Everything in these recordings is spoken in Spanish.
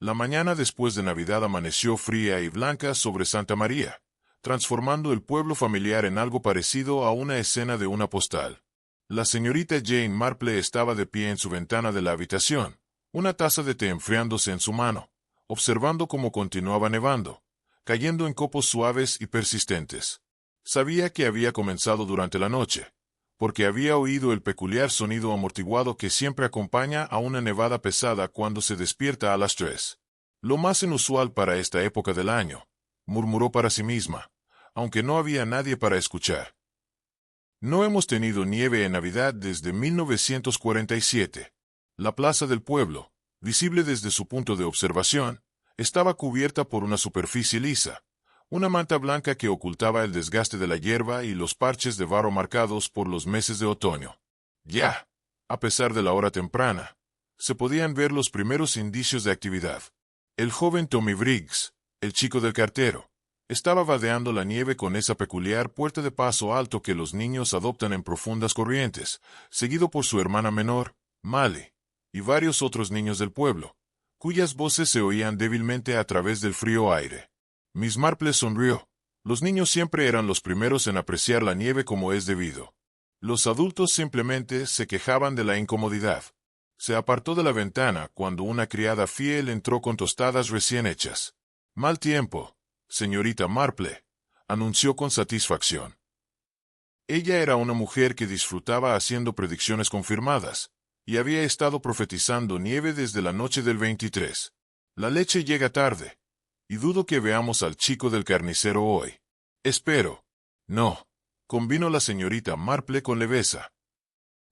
La mañana después de Navidad amaneció fría y blanca sobre Santa María, transformando el pueblo familiar en algo parecido a una escena de una postal. La señorita Jane Marple estaba de pie en su ventana de la habitación, una taza de té enfriándose en su mano, observando cómo continuaba nevando, cayendo en copos suaves y persistentes. Sabía que había comenzado durante la noche, porque había oído el peculiar sonido amortiguado que siempre acompaña a una nevada pesada cuando se despierta a las 3. Lo más inusual para esta época del año, murmuró para sí misma, aunque no había nadie para escuchar. No hemos tenido nieve en Navidad desde 1947. La plaza del pueblo, visible desde su punto de observación, estaba cubierta por una superficie lisa, una manta blanca que ocultaba el desgaste de la hierba y los parches de barro marcados por los meses de otoño. Ya, a pesar de la hora temprana, se podían ver los primeros indicios de actividad. El joven Tommy Briggs, el chico del cartero, estaba vadeando la nieve con esa peculiar puerta de paso alto que los niños adoptan en profundas corrientes, seguido por su hermana menor, Molly, y varios otros niños del pueblo, cuyas voces se oían débilmente a través del frío aire. Miss Marple sonrió. Los niños siempre eran los primeros en apreciar la nieve como es debido. Los adultos simplemente se quejaban de la incomodidad. Se apartó de la ventana cuando una criada fiel entró con tostadas recién hechas. «Mal tiempo, señorita Marple», anunció con satisfacción. Ella era una mujer que disfrutaba haciendo predicciones confirmadas, y había estado profetizando nieve desde la noche del 23. «La leche llega tarde, y dudo que veamos al chico del carnicero hoy». «Espero». «No», convino la señorita Marple con leveza.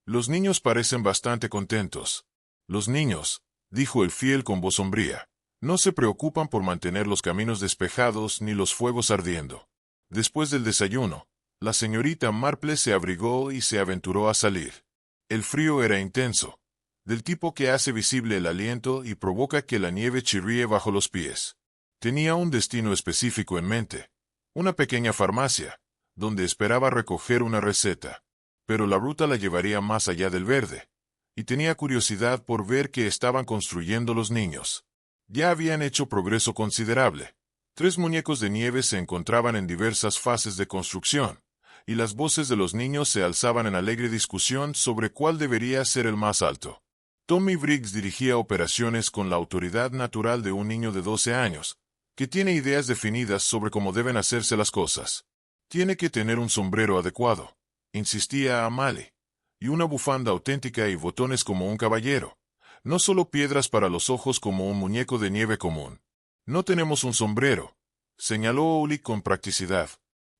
«Los niños parecen bastante contentos». «Los niños», dijo el fiel con voz sombría, «no se preocupan por mantener los caminos despejados ni los fuegos ardiendo». Después del desayuno, la señorita Marple se abrigó y se aventuró a salir. El frío era intenso, del tipo que hace visible el aliento y provoca que la nieve chirríe bajo los pies. Tenía un destino específico en mente, una pequeña farmacia, donde esperaba recoger una receta, pero la ruta la llevaría más allá del verde, y tenía curiosidad por ver qué estaban construyendo los niños. Ya habían hecho progreso considerable. 3 muñecos de nieve se encontraban en diversas fases de construcción, y las voces de los niños se alzaban en alegre discusión sobre cuál debería ser el más alto. Tommy Briggs dirigía operaciones con la autoridad natural de un niño de 12 años, que tiene ideas definidas sobre cómo deben hacerse las cosas. «Tiene que tener un sombrero adecuado», insistía Molly, «y una bufanda auténtica y botones como un caballero. No solo piedras para los ojos como un muñeco de nieve común». «No tenemos un sombrero», señaló Oli con practicidad.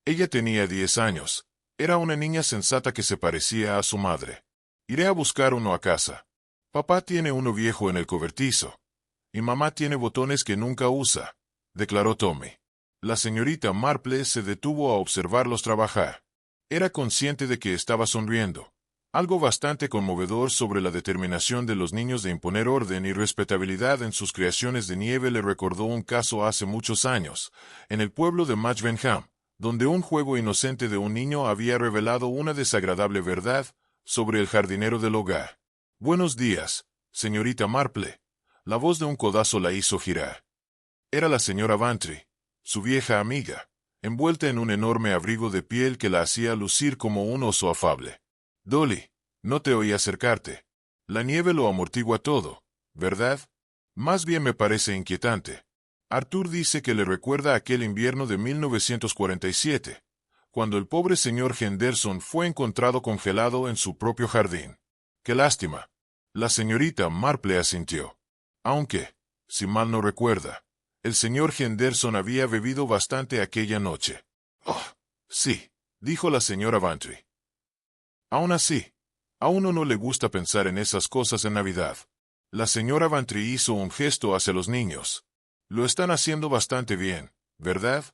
Ella tenía 10 años. Era una niña sensata que se parecía a su madre. «Iré a buscar uno a casa. Papá tiene uno viejo en el cobertizo. Y mamá tiene botones que nunca usa», declaró Tommy. La señorita Marple se detuvo a observarlos trabajar. Era consciente de que estaba sonriendo. Algo bastante conmovedor sobre la determinación de los niños de imponer orden y respetabilidad en sus creaciones de nieve le recordó un caso hace muchos años, en el pueblo de Matchvenham, donde un juego inocente de un niño había revelado una desagradable verdad sobre el jardinero del hogar. «Buenos días, señorita Marple». La voz de un codazo la hizo girar. Era la señora Bantry, su vieja amiga, envuelta en un enorme abrigo de piel que la hacía lucir como un oso afable. «Dolly, no te oí acercarte. La nieve lo amortigua todo, ¿verdad? Más bien me parece inquietante. Arthur dice que le recuerda aquel invierno de 1947, cuando el pobre señor Henderson fue encontrado congelado en su propio jardín. Qué lástima». La señorita Marple asintió. Aunque, si mal no recuerda, el señor Henderson había bebido bastante aquella noche. «Oh, sí», dijo la señora Bantry. «Aún así, a uno no le gusta pensar en esas cosas en Navidad». La señora Bantry hizo un gesto hacia los niños. «Lo están haciendo bastante bien, ¿verdad?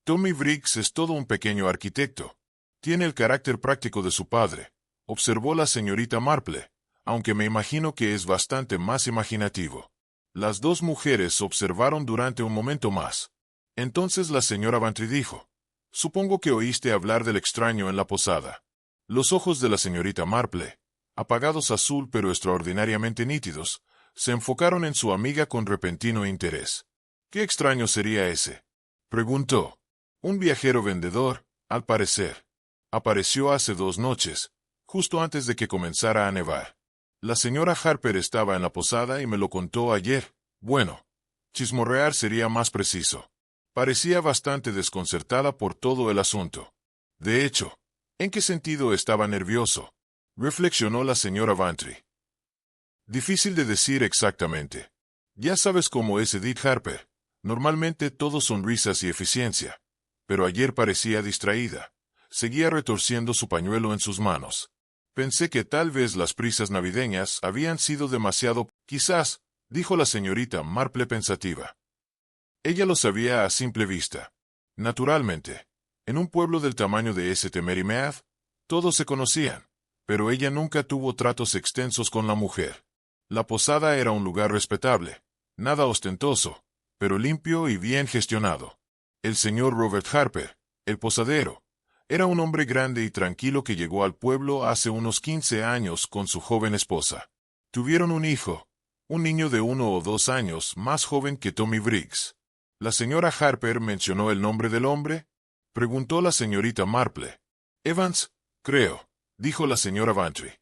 Tommy Briggs es todo un pequeño arquitecto. Tiene el carácter práctico de su padre», observó la señorita Marple, «aunque me imagino que es bastante más imaginativo». Las dos mujeres observaron durante un momento más. Entonces la señora Bantry dijo: «Supongo que oíste hablar del extraño en la posada». Los ojos de la señorita Marple, apagados azul pero extraordinariamente nítidos, Se enfocaron en su amiga con repentino interés. ¿Qué extraño sería ese?, preguntó. Un viajero vendedor, al parecer. Apareció hace 2 noches, justo antes de que comenzara a nevar. La señora Harper estaba en la posada y me lo contó ayer. Bueno, chismorrear sería más preciso. Parecía bastante desconcertada por todo el asunto. De hecho, ¿en qué sentido estaba nervioso?, reflexionó la señora Bantry. Difícil de decir exactamente. Ya sabes cómo es Edith Harper. Normalmente todo son risas y eficiencia. Pero ayer parecía distraída. Seguía retorciendo su pañuelo en sus manos. Pensé que tal vez las prisas navideñas habían sido demasiado... Quizás, dijo la señorita Marple pensativa. Ella lo sabía a simple vista. Naturalmente, en un pueblo del tamaño de St. Mary Mead, todos se conocían, pero ella nunca tuvo tratos extensos con la mujer. La posada era un lugar respetable, nada ostentoso, pero limpio y bien gestionado. El señor Robert Harper, el posadero, era un hombre grande y tranquilo que llegó al pueblo hace unos 15 años con su joven esposa. Tuvieron un hijo, un niño de 1 o 2 años más joven que Tommy Briggs. ¿La señora Harper mencionó el nombre del hombre?, preguntó la señorita Marple. Evans, creo, dijo la señora Bantry.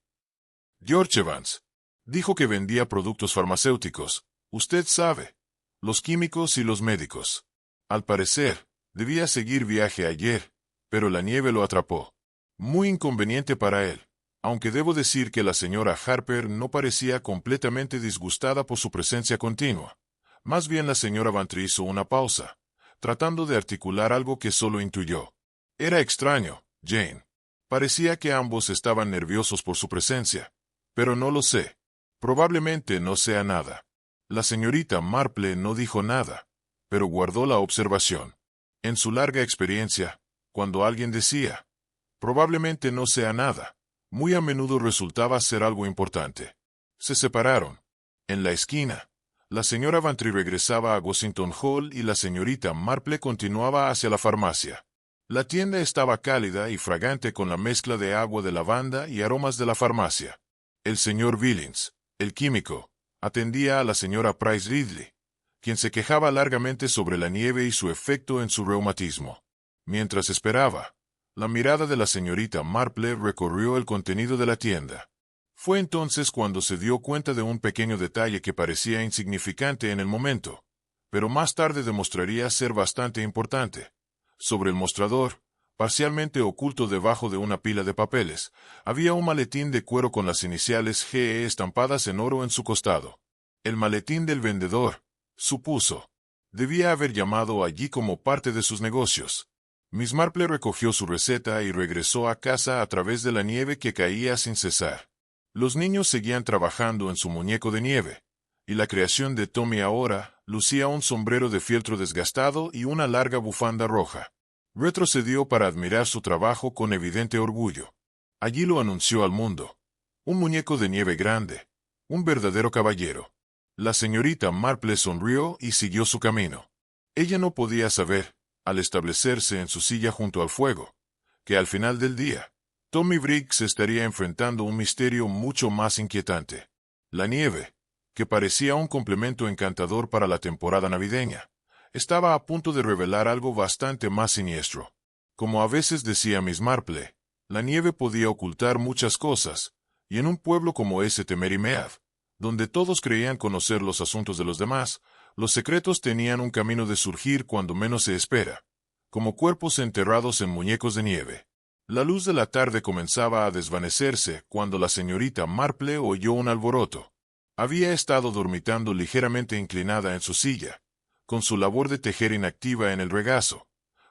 George Evans. Dijo que vendía productos farmacéuticos, usted sabe, los químicos y los médicos. Al parecer, debía seguir viaje ayer, pero la nieve lo atrapó. Muy inconveniente para él, aunque debo decir que la señora Harper no parecía completamente disgustada por su presencia continua. Más bien la señora Bantry hizo una pausa, tratando de articular algo que solo intuyó. Era extraño, Jane. Parecía que ambos estaban nerviosos por su presencia. Pero no lo sé. Probablemente no sea nada. La señorita Marple no dijo nada, pero guardó la observación. En su larga experiencia, cuando alguien decía, probablemente no sea nada, muy a menudo resultaba ser algo importante. Se separaron. En la esquina, la señora Bantry regresaba a Washington Hall y la señorita Marple continuaba hacia la farmacia. La tienda estaba cálida y fragante con la mezcla de agua de lavanda y aromas de la farmacia. El señor Billings, el químico, atendía a la señora Price Ridley, quien se quejaba largamente sobre la nieve y su efecto en su reumatismo. Mientras esperaba, la mirada de la señorita Marple recorrió el contenido de la tienda. Fue entonces cuando se dio cuenta de un pequeño detalle que parecía insignificante en el momento, pero más tarde demostraría ser bastante importante. Sobre el mostrador, parcialmente oculto debajo de una pila de papeles, había un maletín de cuero con las iniciales GE estampadas en oro en su costado. El maletín del vendedor, supuso. Debía haber llamado allí como parte de sus negocios. Miss Marple recogió su receta y regresó a casa a través de la nieve que caía sin cesar. Los niños seguían trabajando en su muñeco de nieve, y la creación de Tommy ahora lucía un sombrero de fieltro desgastado y una larga bufanda roja. Retrocedió para admirar su trabajo con evidente orgullo. Allí lo anunció al mundo. Un muñeco de nieve grande. Un verdadero caballero. La señorita Marple sonrió y siguió su camino. Ella no podía saber, al establecerse en su silla junto al fuego, que al final del día, Tommy Briggs estaría enfrentando un misterio mucho más inquietante. La nieve, que parecía un complemento encantador para la temporada navideña, estaba a punto de revelar algo bastante más siniestro. Como a veces decía Miss Marple, la nieve podía ocultar muchas cosas, y en un pueblo como St. Mary Mead, donde todos creían conocer los asuntos de los demás, los secretos tenían un camino de surgir cuando menos se espera, como cuerpos enterrados en muñecos de nieve. La luz de la tarde comenzaba a desvanecerse cuando la señorita Marple oyó un alboroto. Había estado dormitando ligeramente inclinada en su silla, con su labor de tejer inactiva en el regazo,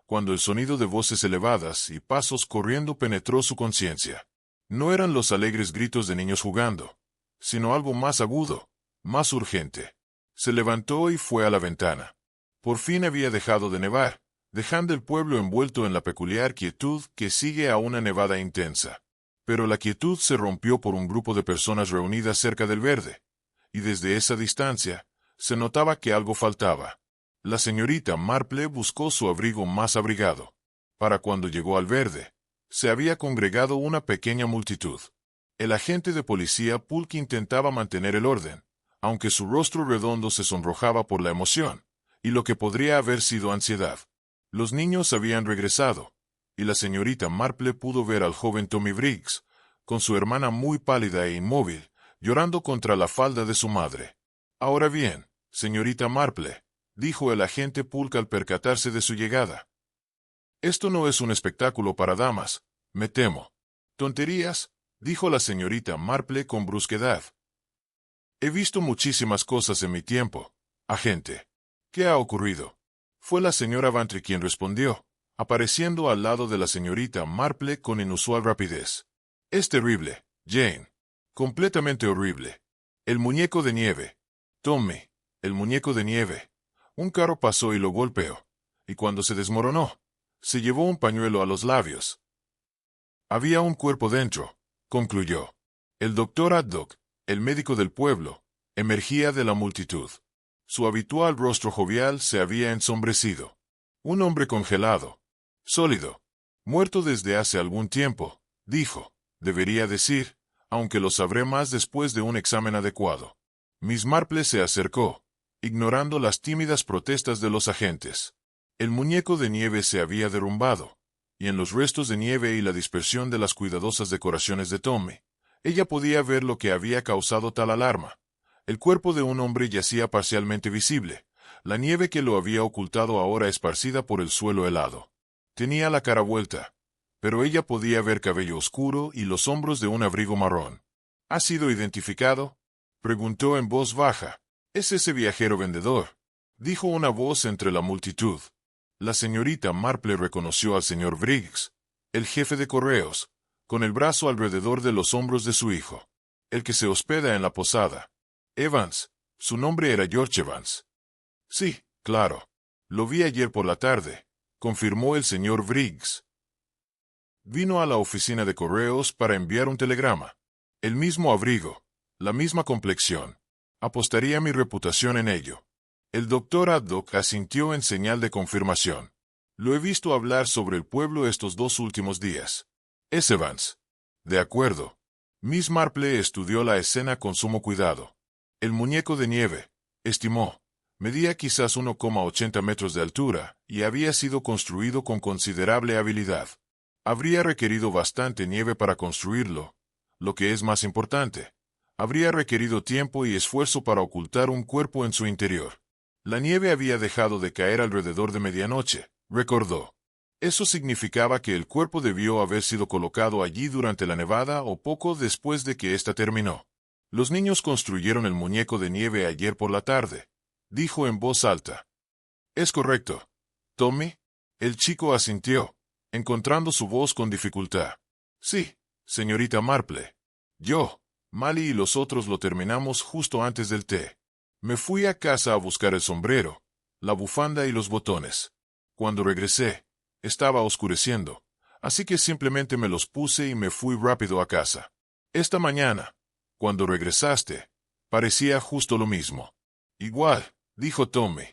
cuando el sonido de voces elevadas y pasos corriendo penetró su conciencia. No eran los alegres gritos de niños jugando, sino algo más agudo, más urgente. Se levantó y fue a la ventana. Por fin había dejado de nevar, dejando el pueblo envuelto en la peculiar quietud que sigue a una nevada intensa. Pero la quietud se rompió por un grupo de personas reunidas cerca del verde, y desde esa distancia, se notaba que algo faltaba. La señorita Marple buscó su abrigo más abrigado. Para cuando llegó al verde, se había congregado una pequeña multitud. El agente de policía Polk intentaba mantener el orden, aunque su rostro redondo se sonrojaba por la emoción, y lo que podría haber sido ansiedad. Los niños habían regresado, y la señorita Marple pudo ver al joven Tommy Briggs, con su hermana muy pálida e inmóvil, llorando contra la falda de su madre. Ahora bien, señorita Marple, dijo el agente Polk al percatarse de su llegada. Esto no es un espectáculo para damas, me temo. Tonterías, dijo la señorita Marple con brusquedad. He visto muchísimas cosas en mi tiempo, agente. ¿Qué ha ocurrido? Fue la señora Bantry quien respondió, apareciendo al lado de la señorita Marple con inusual rapidez. Es terrible, Jane. Completamente horrible. El muñeco de nieve. Tommy, el muñeco de nieve. Un carro pasó y lo golpeó, y cuando se desmoronó, se llevó un pañuelo a los labios. Había un cuerpo dentro, concluyó. El doctor Haddock, el médico del pueblo, emergía de la multitud. Su habitual rostro jovial se había ensombrecido. Un hombre congelado, sólido, muerto desde hace algún tiempo, dijo, debería decir, aunque lo sabré más después de un examen adecuado. Miss Marple se acercó, ignorando las tímidas protestas de los agentes. El muñeco de nieve se había derrumbado, y en los restos de nieve y la dispersión de las cuidadosas decoraciones de Tommy, ella podía ver lo que había causado tal alarma. El cuerpo de un hombre yacía parcialmente visible, la nieve que lo había ocultado ahora esparcida por el suelo helado. Tenía la cara vuelta, pero ella podía ver cabello oscuro y los hombros de un abrigo marrón. ¿Ha sido identificado?, preguntó en voz baja. Es ese viajero vendedor, dijo una voz entre la multitud. La señorita Marple reconoció al señor Briggs, el jefe de correos, con el brazo alrededor de los hombros de su hijo, el que se hospeda en la posada. Evans, su nombre era George Evans. Sí, claro. Lo vi ayer por la tarde, confirmó el señor Briggs. Vino a la oficina de correos para enviar un telegrama. El mismo abrigo, la misma complexión. Apostaría mi reputación en ello. El doctor Haddock asintió en señal de confirmación. Lo he visto hablar sobre el pueblo estos 2 últimos días. Es Evans. De acuerdo. Miss Marple estudió la escena con sumo cuidado. El muñeco de nieve, estimó, medía quizás 1,80 metros de altura y había sido construido con considerable habilidad. Habría requerido bastante nieve para construirlo, lo que es más importante. Habría requerido tiempo y esfuerzo para ocultar un cuerpo en su interior. La nieve había dejado de caer alrededor de medianoche, recordó. Eso significaba que el cuerpo debió haber sido colocado allí durante la nevada o poco después de que ésta terminó. Los niños construyeron el muñeco de nieve ayer por la tarde, dijo en voz alta. Es correcto. ¿Tommy? El chico asintió, encontrando su voz con dificultad. Sí, señorita Marple. Yo, Mally y los otros lo terminamos justo antes del té. Me fui a casa a buscar el sombrero, la bufanda y los botones. Cuando regresé, estaba oscureciendo, así que simplemente me los puse y me fui rápido a casa. Esta mañana, cuando regresaste, parecía justo lo mismo. Igual, dijo Tommy.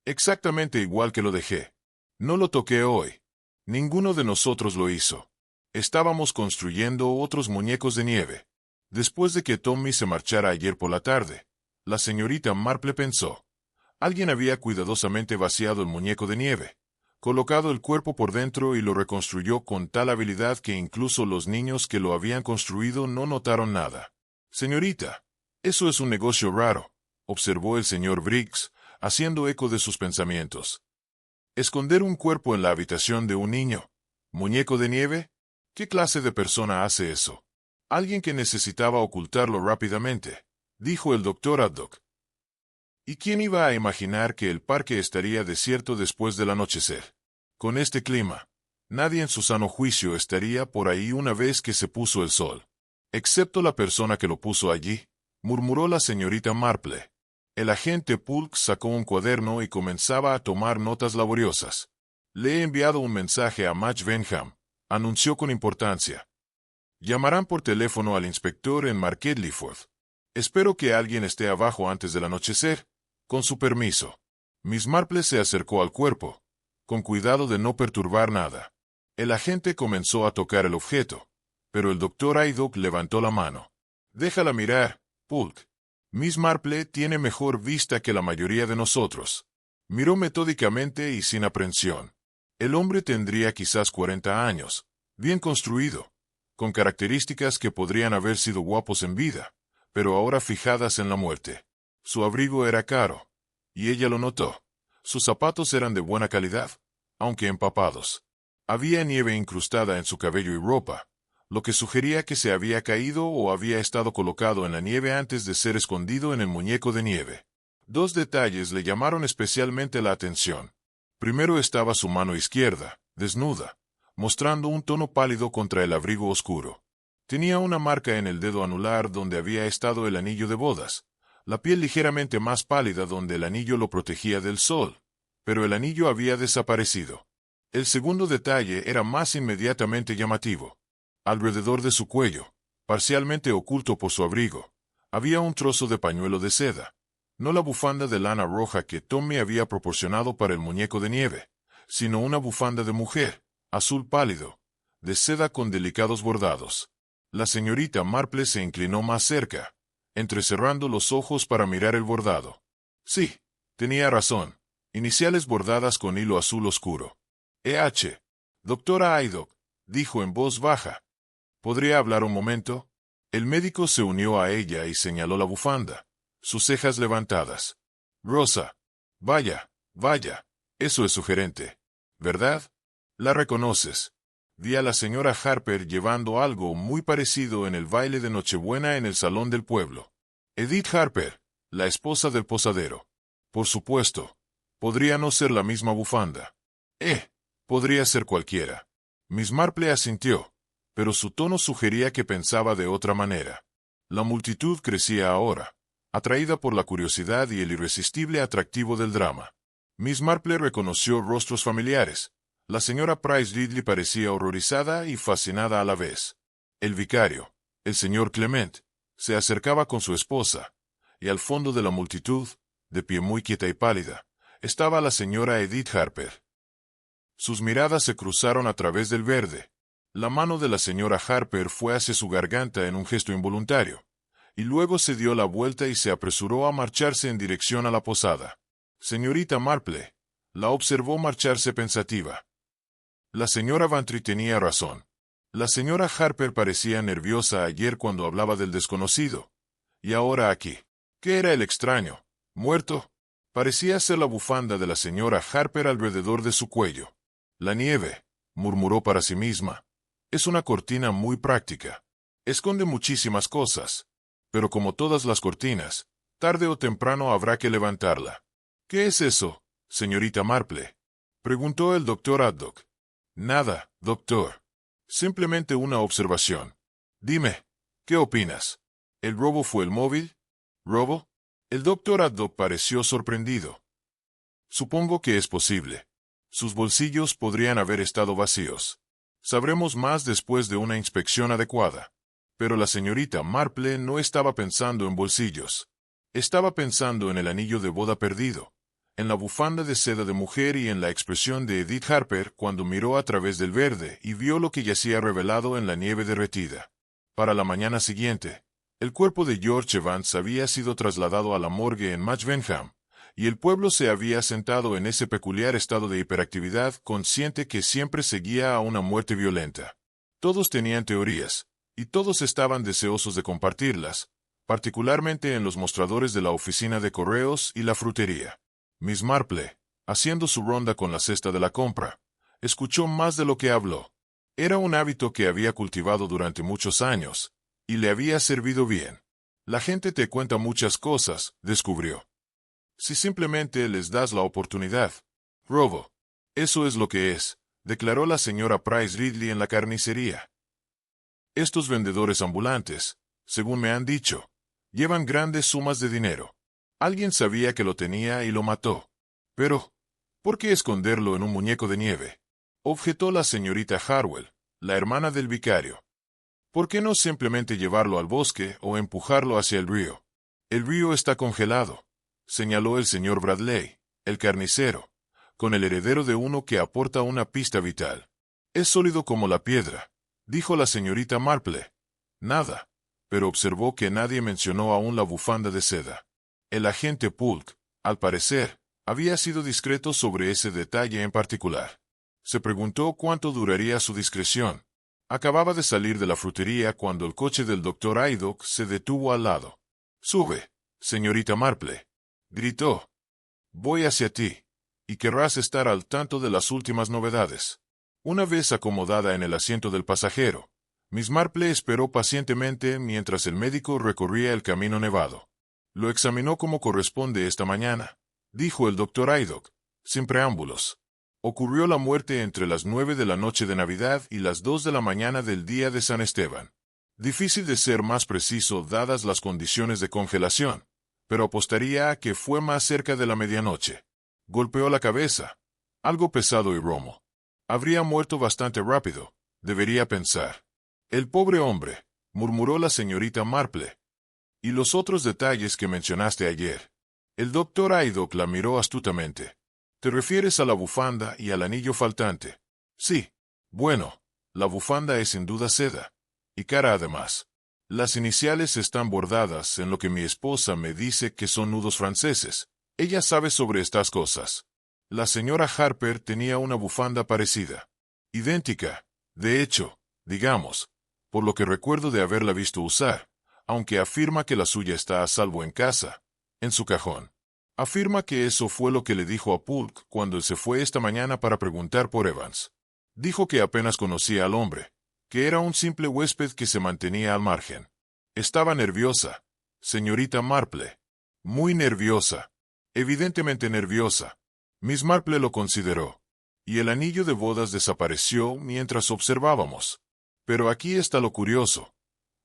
Exactamente igual que lo dejé. No lo toqué hoy. Ninguno de nosotros lo hizo. Estábamos construyendo otros muñecos de nieve. Después de que Tommy se marchara ayer por la tarde, la señorita Marple pensó. Alguien había cuidadosamente vaciado el muñeco de nieve, colocado el cuerpo por dentro y lo reconstruyó con tal habilidad que incluso los niños que lo habían construido no notaron nada. Señorita, eso es un negocio raro, observó el señor Briggs, haciendo eco de sus pensamientos. ¿Esconder un cuerpo en la habitación de un niño? ¿Muñeco de nieve? ¿Qué clase de persona hace eso? Alguien que necesitaba ocultarlo rápidamente, dijo el doctor Haddock. ¿Y quién iba a imaginar que el parque estaría desierto después del anochecer? Con este clima, nadie en su sano juicio estaría por ahí una vez que se puso el sol. Excepto la persona que lo puso allí, murmuró la señorita Marple. El agente Polk sacó un cuaderno y comenzaba a tomar notas laboriosas. Le he enviado un mensaje a Madge Benham, anunció con importancia. Llamarán por teléfono al inspector en Market Leaford. Espero que alguien esté abajo antes del anochecer. Con su permiso. Miss Marple se acercó al cuerpo, con cuidado de no perturbar nada. El agente comenzó a tocar el objeto, pero el doctor Haddock levantó la mano. Déjala mirar, Polk. Miss Marple tiene mejor vista que la mayoría de nosotros. Miró metódicamente y sin aprensión. El hombre tendría quizás 40 años, bien construido, con características que podrían haber sido guapos en vida, pero ahora fijadas en la muerte. Su abrigo era caro, y ella lo notó. Sus zapatos eran de buena calidad, aunque empapados. Había nieve incrustada en su cabello y ropa, lo que sugería que se había caído o había estado colocado en la nieve antes de ser escondido en el muñeco de nieve. Dos detalles le llamaron especialmente la atención. Primero estaba su mano izquierda, desnuda, mostrando un tono pálido contra el abrigo oscuro. Tenía una marca en el dedo anular donde había estado el anillo de bodas, la piel ligeramente más pálida donde el anillo lo protegía del sol, pero el anillo había desaparecido. El segundo detalle era más inmediatamente llamativo. Alrededor de su cuello, parcialmente oculto por su abrigo, había un trozo de pañuelo de seda. No la bufanda de lana roja que Tommy había proporcionado para el muñeco de nieve, sino una bufanda de mujer, azul pálido, de seda con delicados bordados. La señorita Marple se inclinó más cerca, entrecerrando los ojos para mirar el bordado. Sí, tenía razón. Iniciales bordadas con hilo azul oscuro. E.H. Doctora Haydock, dijo en voz baja. ¿Podría hablar un momento? El médico se unió a ella y señaló la bufanda, sus cejas levantadas. Rosa. Vaya, vaya, eso es sugerente. ¿Verdad? La reconoces. Vi a la señora Harper llevando algo muy parecido en el baile de Nochebuena en el salón del pueblo. Edith Harper, la esposa del posadero. Por supuesto. Podría no ser la misma bufanda. Podría ser cualquiera. Miss Marple asintió, pero su tono sugería que pensaba de otra manera. La multitud crecía ahora, atraída por la curiosidad y el irresistible atractivo del drama. Miss Marple reconoció rostros familiares. La señora Price Ridley parecía horrorizada y fascinada a la vez. El vicario, el señor Clement, se acercaba con su esposa, y al fondo de la multitud, de pie muy quieta y pálida, estaba la señora Edith Harper. Sus miradas se cruzaron a través del verde. La mano de la señora Harper fue hacia su garganta en un gesto involuntario, y luego se dio la vuelta y se apresuró a marcharse en dirección a la posada. Señorita Marple la observó marcharse pensativa. La señora Bantry tenía razón. La señora Harper parecía nerviosa ayer cuando hablaba del desconocido. Y ahora aquí. ¿Qué era el extraño? ¿Muerto? Parecía ser la bufanda de la señora Harper alrededor de su cuello. La nieve, murmuró para sí misma, es una cortina muy práctica. Esconde muchísimas cosas. Pero como todas las cortinas, tarde o temprano habrá que levantarla. ¿Qué es eso, señorita Marple? Preguntó el doctor Haddock. Nada, doctor. Simplemente una observación. Dime, ¿qué opinas? ¿El robo fue el móvil? ¿Robo? El doctor Haddock pareció sorprendido. Supongo que es posible. Sus bolsillos podrían haber estado vacíos. Sabremos más después de una inspección adecuada. Pero la señorita Marple no estaba pensando en bolsillos. Estaba pensando en el anillo de boda perdido, en la bufanda de seda de mujer y en la expresión de Edith Harper cuando miró a través del verde y vio lo que yacía revelado en la nieve derretida. Para la mañana siguiente, el cuerpo de George Evans había sido trasladado a la morgue en Match Benham, y el pueblo se había sentado en ese peculiar estado de hiperactividad consciente que siempre seguía a una muerte violenta. Todos tenían teorías, y todos estaban deseosos de compartirlas, particularmente en los mostradores de la oficina de correos y la frutería. Miss Marple, haciendo su ronda con la cesta de la compra, escuchó más de lo que habló. Era un hábito que había cultivado durante muchos años, y le había servido bien. La gente te cuenta muchas cosas, descubrió. Si simplemente les das la oportunidad. Robo. Eso es lo que es, declaró la señora Price Ridley en la carnicería. Estos vendedores ambulantes, según me han dicho, llevan grandes sumas de dinero. Alguien sabía que lo tenía y lo mató. Pero, ¿por qué esconderlo en un muñeco de nieve? Objetó la señorita Harwell, la hermana del vicario. ¿Por qué no simplemente llevarlo al bosque o empujarlo hacia el río? El río está congelado, señaló el señor Bradley, el carnicero, con el heredero de uno que aporta una pista vital. Es sólido como la piedra, dijo la señorita Marple. Nada. pero observó que nadie mencionó aún la bufanda de seda. El agente Polk, al parecer, había sido discreto sobre ese detalle en particular. Se preguntó cuánto duraría su discreción. Acababa de salir de la frutería cuando el coche del Dr. Aydock se detuvo al lado. «Sube, señorita Marple», gritó. «Voy hacia ti, y querrás estar al tanto de las últimas novedades». Una vez acomodada en el asiento del pasajero, Miss Marple esperó pacientemente mientras el médico recorría el camino nevado. «Lo examinó como corresponde esta mañana», dijo el Dr. Aydock, sin preámbulos. «Ocurrió la muerte entre las 9 de la noche de Navidad y las 2 de la mañana del día de San Esteban. Difícil de ser más preciso dadas las condiciones de congelación, pero apostaría a que fue más cerca de la medianoche. Golpeó la cabeza, algo pesado y romo. Habría muerto bastante rápido, debería pensar». «El pobre hombre», murmuró la señorita Marple. «Y los otros detalles que mencionaste ayer». El Dr. Aydock la miró astutamente. «¿Te refieres a la bufanda y al anillo faltante?» «Sí. Bueno, la bufanda es sin duda seda. Y cara además. Las iniciales están bordadas en lo que mi esposa me dice que son nudos franceses. Ella sabe sobre estas cosas. La señora Harper tenía una bufanda parecida. Idéntica, de hecho, digamos, por lo que recuerdo de haberla visto usar, aunque afirma que la suya está a salvo en casa, en su cajón. Afirma que eso fue lo que le dijo a Polk cuando él se fue esta mañana para preguntar por Evans. Dijo que apenas conocía al hombre, que era un simple huésped que se mantenía al margen. Estaba nerviosa, señorita Marple. Muy nerviosa. Evidentemente nerviosa. Miss Marple lo consideró. Y el anillo de bodas desapareció mientras observábamos. Pero aquí está lo curioso.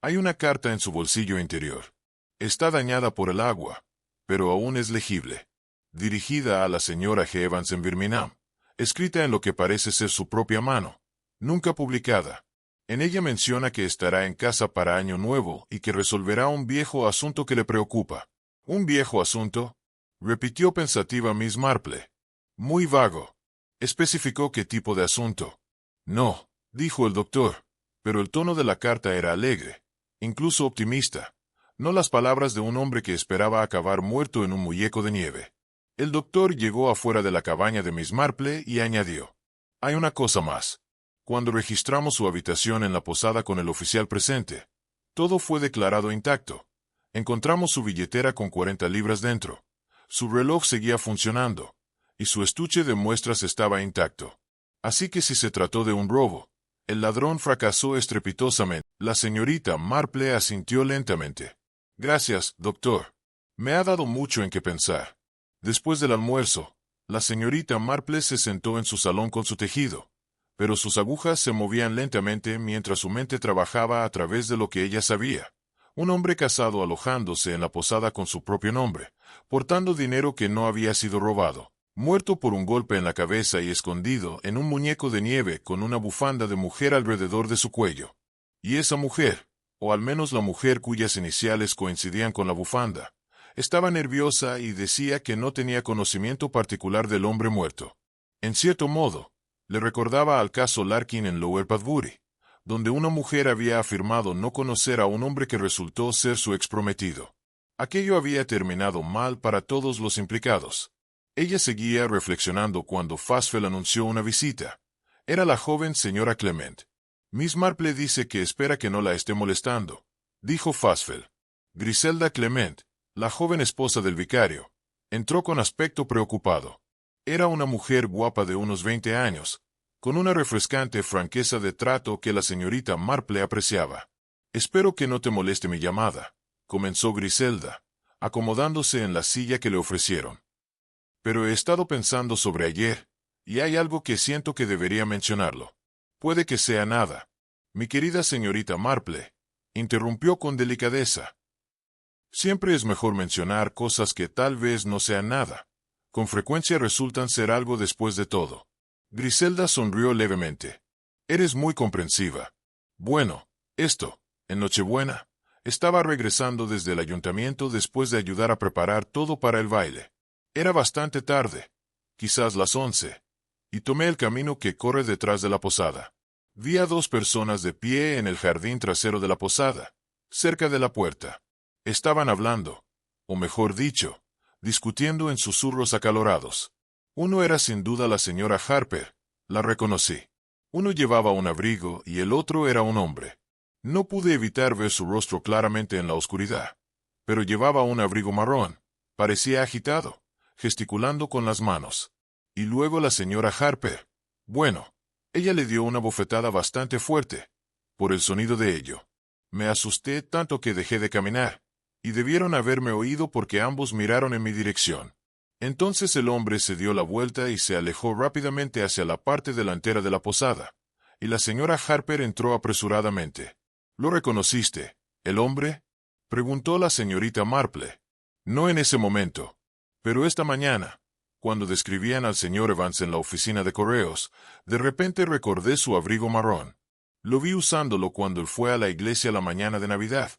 Hay una carta en su bolsillo interior. Está dañada por el agua, pero aún es legible. Dirigida a la señora G. Evans en Birmingham, escrita en lo que parece ser su propia mano, nunca publicada. En ella menciona que estará en casa para Año Nuevo y que resolverá un viejo asunto que le preocupa. ¿Un viejo asunto?, repitió pensativa Miss Marple. Muy vago. Especificó qué tipo de asunto. No, dijo el doctor, pero el tono de la carta era alegre, incluso optimista. No las palabras de un hombre que esperaba acabar muerto en un muñeco de nieve. El doctor llegó afuera de la cabaña de Miss Marple y añadió: «Hay una cosa más. Cuando registramos su habitación en la posada con el oficial presente, todo fue declarado intacto. Encontramos su billetera con 40 libras dentro. Su reloj seguía funcionando, y su estuche de muestras estaba intacto. Así que si se trató de un robo, el ladrón fracasó estrepitosamente». La señorita Marple asintió lentamente. «Gracias, doctor. Me ha dado mucho en qué pensar». Después del almuerzo, la señorita Marple se sentó en su salón con su tejido, pero sus agujas se movían lentamente mientras su mente trabajaba a través de lo que ella sabía. Un hombre casado alojándose en la posada con su propio nombre, portando dinero que no había sido robado, muerto por un golpe en la cabeza y escondido en un muñeco de nieve con una bufanda de mujer alrededor de su cuello. Y esa mujer, o al menos la mujer cuyas iniciales coincidían con la bufanda, estaba nerviosa y decía que no tenía conocimiento particular del hombre muerto. En cierto modo, le recordaba al caso Larkin en Lower Padbury, donde una mujer había afirmado no conocer a un hombre que resultó ser su exprometido. Aquello había terminado mal para todos los implicados. Ella seguía reflexionando cuando Fasfell anunció una visita. Era la joven señora Clement. «Miss Marple dice que espera que no la esté molestando», dijo Fasfell. Griselda Clement, la joven esposa del vicario, entró con aspecto preocupado. Era una mujer guapa de unos 20 años, con una refrescante franqueza de trato que la señorita Marple apreciaba. «Espero que no te moleste mi llamada», comenzó Griselda, acomodándose en la silla que le ofrecieron. «Pero he estado pensando sobre ayer, y hay algo que siento que debería mencionarlo. Puede que sea nada». «Mi querida señorita Marple», interrumpió con delicadeza. «Siempre es mejor mencionar cosas que tal vez no sean nada. Con frecuencia resultan ser algo después de todo». Griselda sonrió levemente. «Eres muy comprensiva. Bueno, esto, en Nochebuena, estaba regresando desde el ayuntamiento después de ayudar a preparar todo para el baile. Era bastante tarde, quizás las 11, y tomé el camino que corre detrás de la posada. Vi a 2 personas de pie en el jardín trasero de la posada, cerca de la puerta. Estaban hablando, o mejor dicho, discutiendo en susurros acalorados. Uno era sin duda la señora Harper, la reconocí. Uno llevaba un abrigo y el otro era un hombre. No pude evitar ver su rostro claramente en la oscuridad, pero llevaba un abrigo marrón. Parecía agitado, gesticulando con las manos. Y luego la señora Harper. Bueno, ella le dio una bofetada bastante fuerte, por el sonido de ello. Me asusté tanto que dejé de caminar, y debieron haberme oído porque ambos miraron en mi dirección. Entonces el hombre se dio la vuelta y se alejó rápidamente hacia la parte delantera de la posada, y la señora Harper entró apresuradamente. ¿Lo reconociste, el hombre?, preguntó la señorita Marple. No en ese momento, pero esta mañana, cuando describían al señor Evans en la oficina de correos, de repente recordé su abrigo marrón. Lo vi usándolo cuando él fue a la iglesia la mañana de Navidad.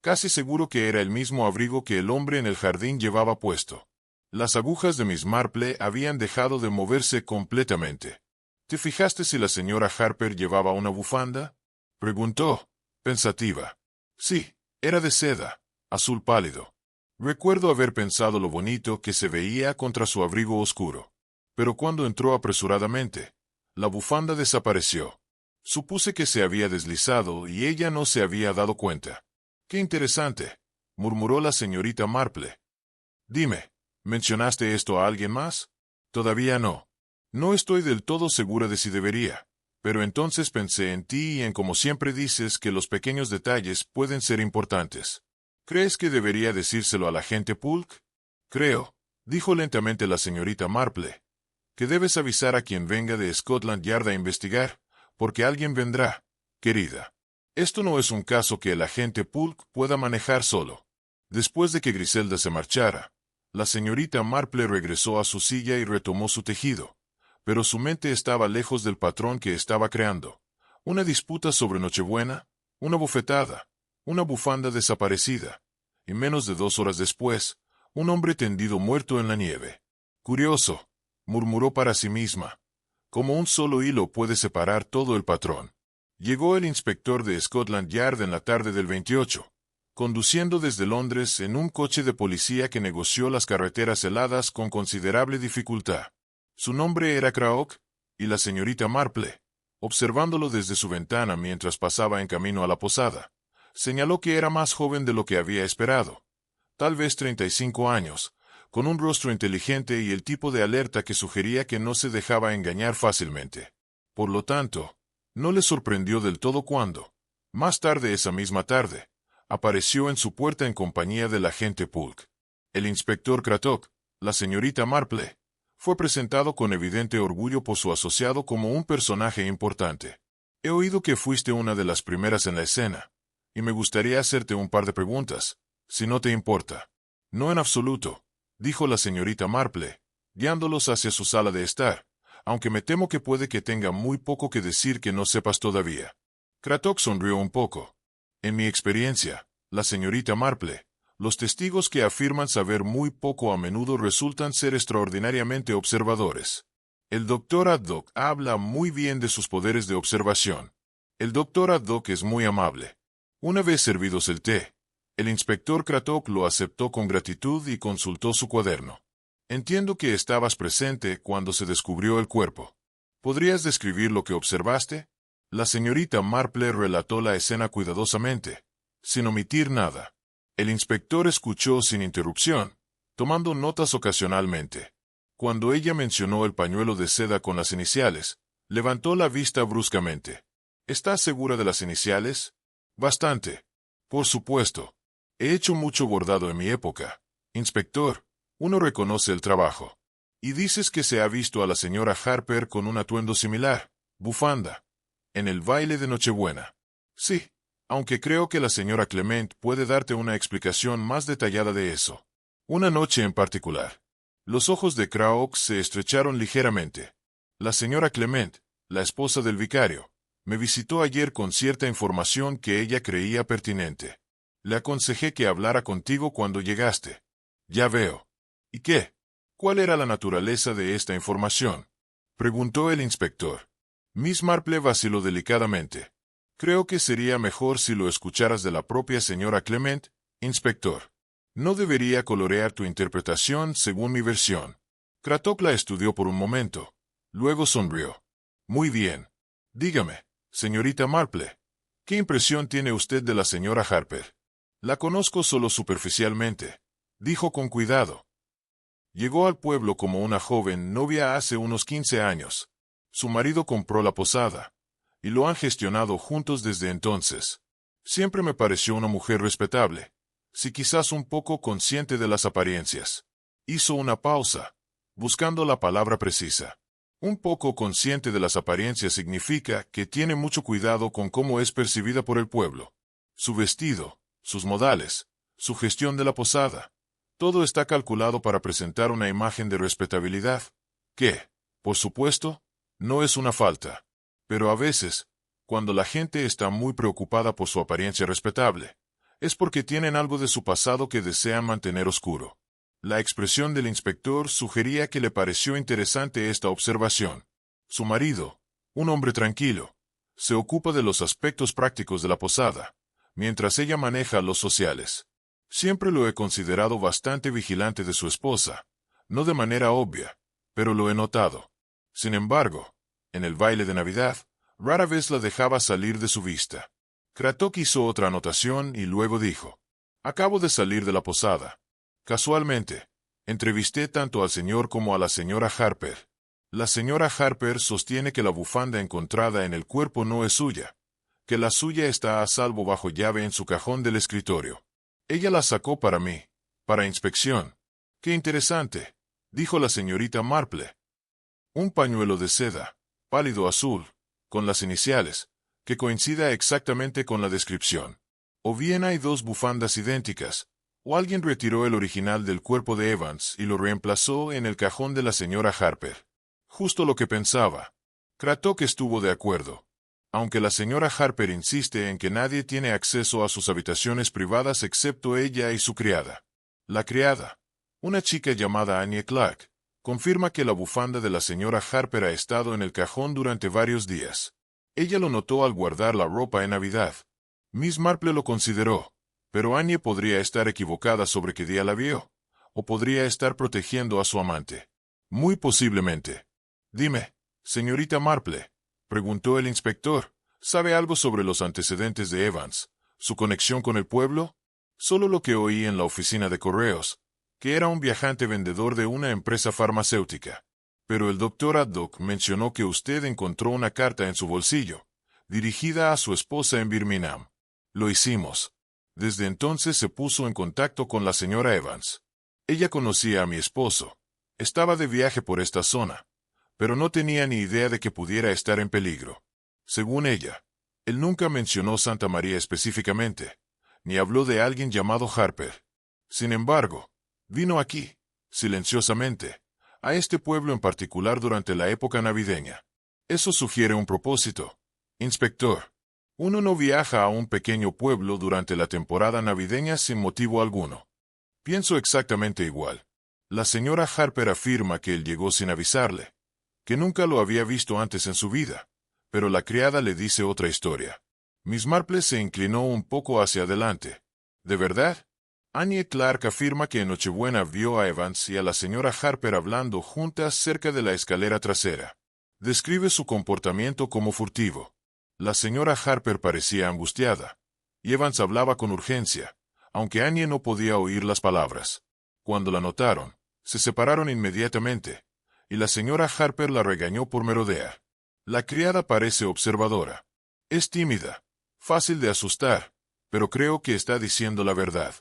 Casi seguro que era el mismo abrigo que el hombre en el jardín llevaba puesto. Las agujas de Miss Marple habían dejado de moverse completamente. ¿Te fijaste si la señora Harper llevaba una bufanda?, preguntó, pensativa. Sí, era de seda, azul pálido. Recuerdo haber pensado lo bonito que se veía contra su abrigo oscuro. Pero cuando entró apresuradamente, la bufanda desapareció. Supuse que se había deslizado y ella no se había dado cuenta. «Qué interesante», murmuró la señorita Marple. «Dime, ¿mencionaste esto a alguien más?» «Todavía no. No estoy del todo segura de si debería. Pero entonces pensé en ti y en como siempre dices que los pequeños detalles pueden ser importantes. ¿Crees que debería decírselo al agente Polk?» «Creo», dijo lentamente la señorita Marple, «que debes avisar a quien venga de Scotland Yard a investigar, porque alguien vendrá, querida. Esto no es un caso que el agente Polk pueda manejar solo». Después de que Griselda se marchara, la señorita Marple regresó a su silla y retomó su tejido, pero su mente estaba lejos del patrón que estaba creando. Una disputa sobre Nochebuena, una bofetada, una bufanda desaparecida, y menos de 2 horas después, un hombre tendido muerto en la nieve. «Curioso», murmuró para sí misma, «como un solo hilo puede separar todo el patrón». Llegó el inspector de Scotland Yard en la tarde del 28, conduciendo desde Londres en un coche de policía que negoció las carreteras heladas con considerable dificultad. Su nombre era Craok, y la señorita Marple, observándolo desde su ventana mientras pasaba en camino a la posada, señaló que era más joven de lo que había esperado. Tal vez 35 años, con un rostro inteligente y el tipo de alerta que sugería que no se dejaba engañar fácilmente. Por lo tanto, no le sorprendió del todo cuando, más tarde esa misma tarde, apareció en su puerta en compañía del agente Polk. El inspector Cratok, la señorita Marple, fue presentado con evidente orgullo por su asociado como un personaje importante. «He oído que fuiste una de las primeras en la escena, y me gustaría hacerte un par de preguntas, si no te importa». «No en absoluto», dijo la señorita Marple, guiándolos hacia su sala de estar, «aunque me temo que puede que tenga muy poco que decir que no sepas todavía». Cratok sonrió un poco. «En mi experiencia, la señorita Marple, los testigos que afirman saber muy poco a menudo resultan ser extraordinariamente observadores. El doctor Haddock habla muy bien de sus poderes de observación. El doctor Haddock es muy amable». Una vez servidos el té, el inspector Cratok lo aceptó con gratitud y consultó su cuaderno. «Entiendo que estabas presente cuando se descubrió el cuerpo. ¿Podrías describir lo que observaste?» La señorita Marple relató la escena cuidadosamente, sin omitir nada. El inspector escuchó sin interrupción, tomando notas ocasionalmente. Cuando ella mencionó el pañuelo de seda con las iniciales, levantó la vista bruscamente. «¿Estás segura de las iniciales?» «Bastante. Por supuesto. He hecho mucho bordado en mi época. Inspector, uno reconoce el trabajo. Y dices que se ha visto a la señora Harper con un atuendo similar, bufanda, en el baile de Nochebuena». «Sí, aunque creo que la señora Clement puede darte una explicación más detallada de eso. Una noche en particular». Los ojos de Craok se estrecharon ligeramente. «La señora Clement, la esposa del vicario, me visitó ayer con cierta información que ella creía pertinente. Le aconsejé que hablara contigo cuando llegaste». «Ya veo. ¿Y qué? ¿Cuál era la naturaleza de esta información?», preguntó el inspector. Miss Marple vaciló delicadamente. Creo que sería mejor si lo escucharas de la propia señora Clement, inspector. No debería colorear tu interpretación según mi versión. Cradock la estudió por un momento. Luego sonrió. Muy bien. Dígame, señorita Marple, ¿qué impresión tiene usted de la señora Harper? La conozco solo superficialmente, dijo con cuidado. Llegó al pueblo como una joven novia hace unos 15 años. Su marido compró la posada, y lo han gestionado juntos desde entonces. Siempre me pareció una mujer respetable, si quizás un poco consciente de las apariencias. Hizo una pausa, buscando la palabra precisa. Un poco consciente de las apariencias significa que tiene mucho cuidado con cómo es percibida por el pueblo. Su vestido, sus modales, su gestión de la posada. Todo está calculado para presentar una imagen de respetabilidad, que, por supuesto, no es una falta. Pero a veces, cuando la gente está muy preocupada por su apariencia respetable, es porque tienen algo de su pasado que desean mantener oscuro. La expresión del inspector sugería que le pareció interesante esta observación. Su marido, un hombre tranquilo, se ocupa de los aspectos prácticos de la posada, mientras ella maneja los sociales. Siempre lo he considerado bastante vigilante de su esposa, no de manera obvia, pero lo he notado. Sin embargo, en el baile de Navidad, rara vez la dejaba salir de su vista. Cradock hizo otra anotación y luego dijo: «Acabo de salir de la posada. Casualmente, entrevisté tanto al señor como a la señora Harper. La señora Harper sostiene que la bufanda encontrada en el cuerpo no es suya, que la suya está a salvo bajo llave en su cajón del escritorio. Ella la sacó para mí, para inspección». «Qué interesante», dijo la señorita Marple. «Un pañuelo de seda, pálido azul, con las iniciales, que coincida exactamente con la descripción. O bien hay dos bufandas idénticas, o alguien retiró el original del cuerpo de Evans y lo reemplazó en el cajón de la señora Harper». Justo lo que pensaba. Cradock estuvo de acuerdo. Aunque la señora Harper insiste en que nadie tiene acceso a sus habitaciones privadas excepto ella y su criada. La criada, una chica llamada Annie Clark, confirma que la bufanda de la señora Harper ha estado en el cajón durante varios días. Ella lo notó al guardar la ropa en Navidad. Miss Marple lo consideró, pero Annie podría estar equivocada sobre qué día la vio, o podría estar protegiendo a su amante. Muy posiblemente. «Dime, señorita Marple», preguntó el inspector, «¿sabe algo sobre los antecedentes de Evans, su conexión con el pueblo?» «Solo lo que oí en la oficina de correos, que era un viajante vendedor de una empresa farmacéutica. Pero el doctor Haddock mencionó que usted encontró una carta en su bolsillo, dirigida a su esposa en Birmingham. Lo hicimos. Desde entonces se puso en contacto con la señora Evans. Ella conocía a mi esposo. Estaba de viaje por esta zona, pero no tenía ni idea de que pudiera estar en peligro. Según ella, él nunca mencionó Santa María específicamente, ni habló de alguien llamado Harper. Sin embargo, vino aquí, silenciosamente, a este pueblo en particular durante la época navideña. Eso sugiere un propósito. Inspector, uno no viaja a un pequeño pueblo durante la temporada navideña sin motivo alguno. Pienso exactamente igual. La señora Harper afirma que él llegó sin avisarle, que nunca lo había visto antes en su vida, pero la criada le dice otra historia. Miss Marple se inclinó un poco hacia adelante. ¿De verdad? Annie Clark afirma que en Nochebuena vio a Evans y a la señora Harper hablando juntas cerca de la escalera trasera. Describe su comportamiento como furtivo. La señora Harper parecía angustiada, y Evans hablaba con urgencia, aunque Annie no podía oír las palabras. Cuando la notaron, se separaron inmediatamente, y la señora Harper la regañó por merodear. La criada parece observadora. Es tímida, fácil de asustar, pero creo que está diciendo la verdad.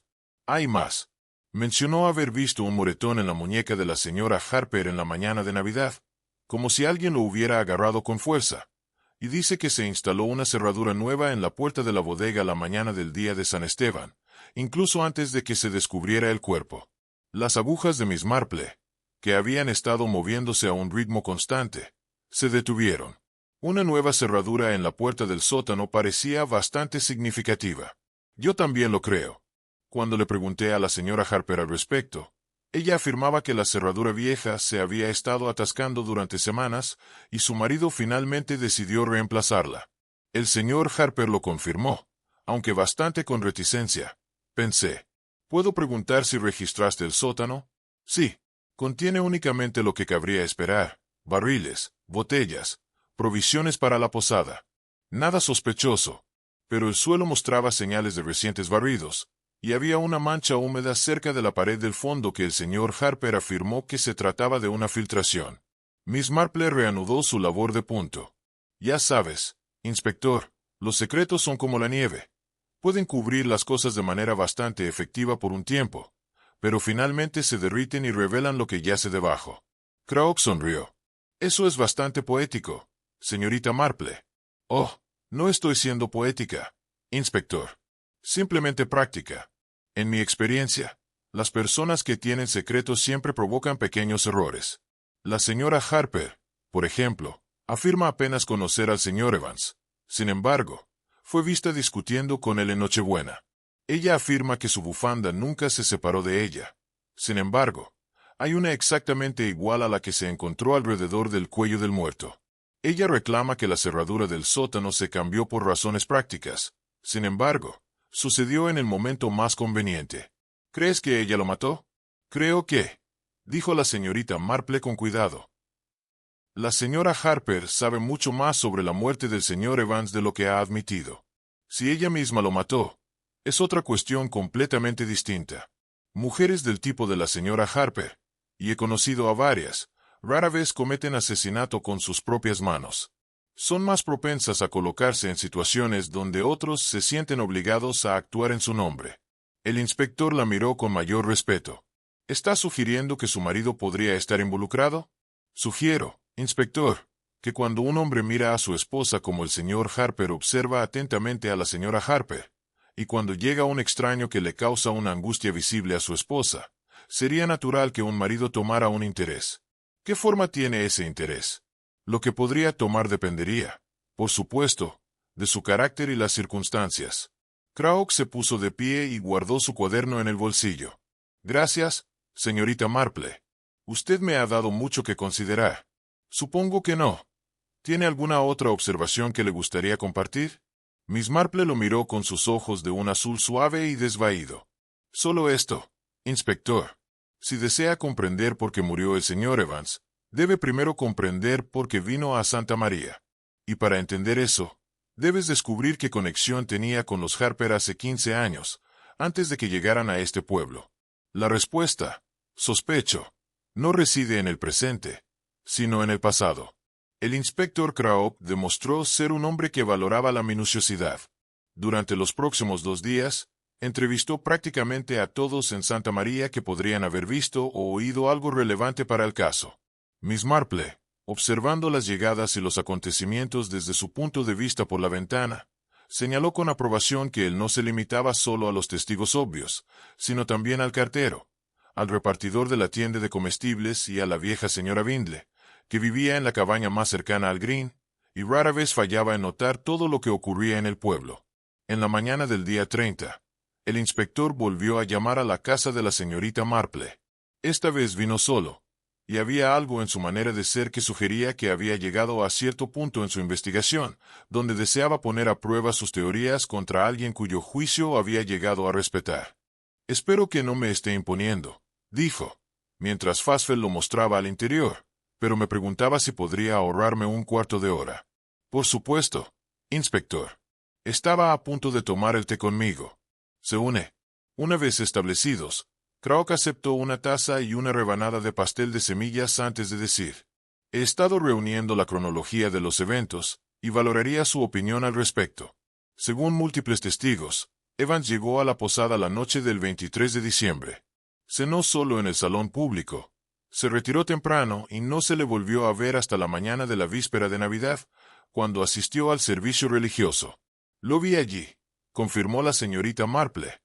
Hay más. Mencionó haber visto un moretón en la muñeca de la señora Harper en la mañana de Navidad, como si alguien lo hubiera agarrado con fuerza, y dice que se instaló una cerradura nueva en la puerta de la bodega la mañana del día de San Esteban, incluso antes de que se descubriera el cuerpo. Las agujas de Miss Marple, que habían estado moviéndose a un ritmo constante, se detuvieron. Una nueva cerradura en la puerta del sótano parecía bastante significativa. Yo también lo creo. Cuando le pregunté a la señora Harper al respecto, ella afirmaba que la cerradura vieja se había estado atascando durante semanas y su marido finalmente decidió reemplazarla. El señor Harper lo confirmó, aunque bastante con reticencia. Pensé, ¿puedo preguntar si registraste el sótano? Sí. Contiene únicamente lo que cabría esperar: barriles, botellas, provisiones para la posada. Nada sospechoso. Pero el suelo mostraba señales de recientes barridos, y había una mancha húmeda cerca de la pared del fondo que el señor Harper afirmó que se trataba de una filtración. Miss Marple reanudó su labor de punto. Ya sabes, inspector, los secretos son como la nieve. Pueden cubrir las cosas de manera bastante efectiva por un tiempo, pero finalmente se derriten y revelan lo que yace debajo. Craig sonrió. Eso es bastante poético, señorita Marple. Oh, no estoy siendo poética, inspector. Simplemente práctica. En mi experiencia, las personas que tienen secretos siempre provocan pequeños errores. La señora Harper, por ejemplo, afirma apenas conocer al señor Evans. Sin embargo, fue vista discutiendo con él en Nochebuena. Ella afirma que su bufanda nunca se separó de ella. Sin embargo, hay una exactamente igual a la que se encontró alrededor del cuello del muerto. Ella reclama que la cerradura del sótano se cambió por razones prácticas. Sin embargo, sucedió en el momento más conveniente. ¿Crees que ella lo mató? Creo que, dijo la señorita Marple con cuidado. La señora Harper sabe mucho más sobre la muerte del señor Evans de lo que ha admitido. Si ella misma lo mató, es otra cuestión completamente distinta. Mujeres del tipo de la señora Harper, y he conocido a varias, rara vez cometen asesinato con sus propias manos. Son más propensas a colocarse en situaciones donde otros se sienten obligados a actuar en su nombre. El inspector la miró con mayor respeto. ¿Está sugiriendo que su marido podría estar involucrado? Sugiero, inspector, que cuando un hombre mira a su esposa como el señor Harper observa atentamente a la señora Harper, y cuando llega un extraño que le causa una angustia visible a su esposa, sería natural que un marido tomara un interés. ¿Qué forma tiene ese interés? Lo que podría tomar dependería, por supuesto, de su carácter y las circunstancias. Craig se puso de pie y guardó su cuaderno en el bolsillo. Gracias, señorita Marple. Usted me ha dado mucho que considerar. Supongo que no. ¿Tiene alguna otra observación que le gustaría compartir? Miss Marple lo miró con sus ojos de un azul suave y desvaído. Solo esto, inspector. Si desea comprender por qué murió el señor Evans, debe primero comprender por qué vino a Santa María. Y para entender eso, debes descubrir qué conexión tenía con los Harper hace 15 años, antes de que llegaran a este pueblo. La respuesta, sospecho, no reside en el presente, sino en el pasado. El inspector Craig demostró ser un hombre que valoraba la minuciosidad. Durante los próximos 2 días, entrevistó prácticamente a todos en Santa María que podrían haber visto o oído algo relevante para el caso. Miss Marple, observando las llegadas y los acontecimientos desde su punto de vista por la ventana, señaló con aprobación que él no se limitaba solo a los testigos obvios, sino también al cartero, al repartidor de la tienda de comestibles y a la vieja señora Bindle, que vivía en la cabaña más cercana al Green, y rara vez fallaba en notar todo lo que ocurría en el pueblo. En la mañana del día 30, el inspector volvió a llamar a la casa de la señorita Marple. Esta vez vino solo, y había algo en su manera de ser que sugería que había llegado a cierto punto en su investigación, donde deseaba poner a prueba sus teorías contra alguien cuyo juicio había llegado a respetar. «Espero que no me esté imponiendo», dijo, mientras Fasfeld lo mostraba al interior, pero me preguntaba si podría ahorrarme un cuarto de hora. «Por supuesto, inspector. Estaba a punto de tomar el té conmigo. Se une». Una vez establecidos, Craig aceptó una taza y una rebanada de pastel de semillas antes de decir: «He estado reuniendo la cronología de los eventos, y valoraría su opinión al respecto. Según múltiples testigos, Evans llegó a la posada la noche del 23 de diciembre. Cenó solo en el salón público. Se retiró temprano y no se le volvió a ver hasta la mañana de la víspera de Navidad, cuando asistió al servicio religioso. Lo vi allí», confirmó la señorita Marple.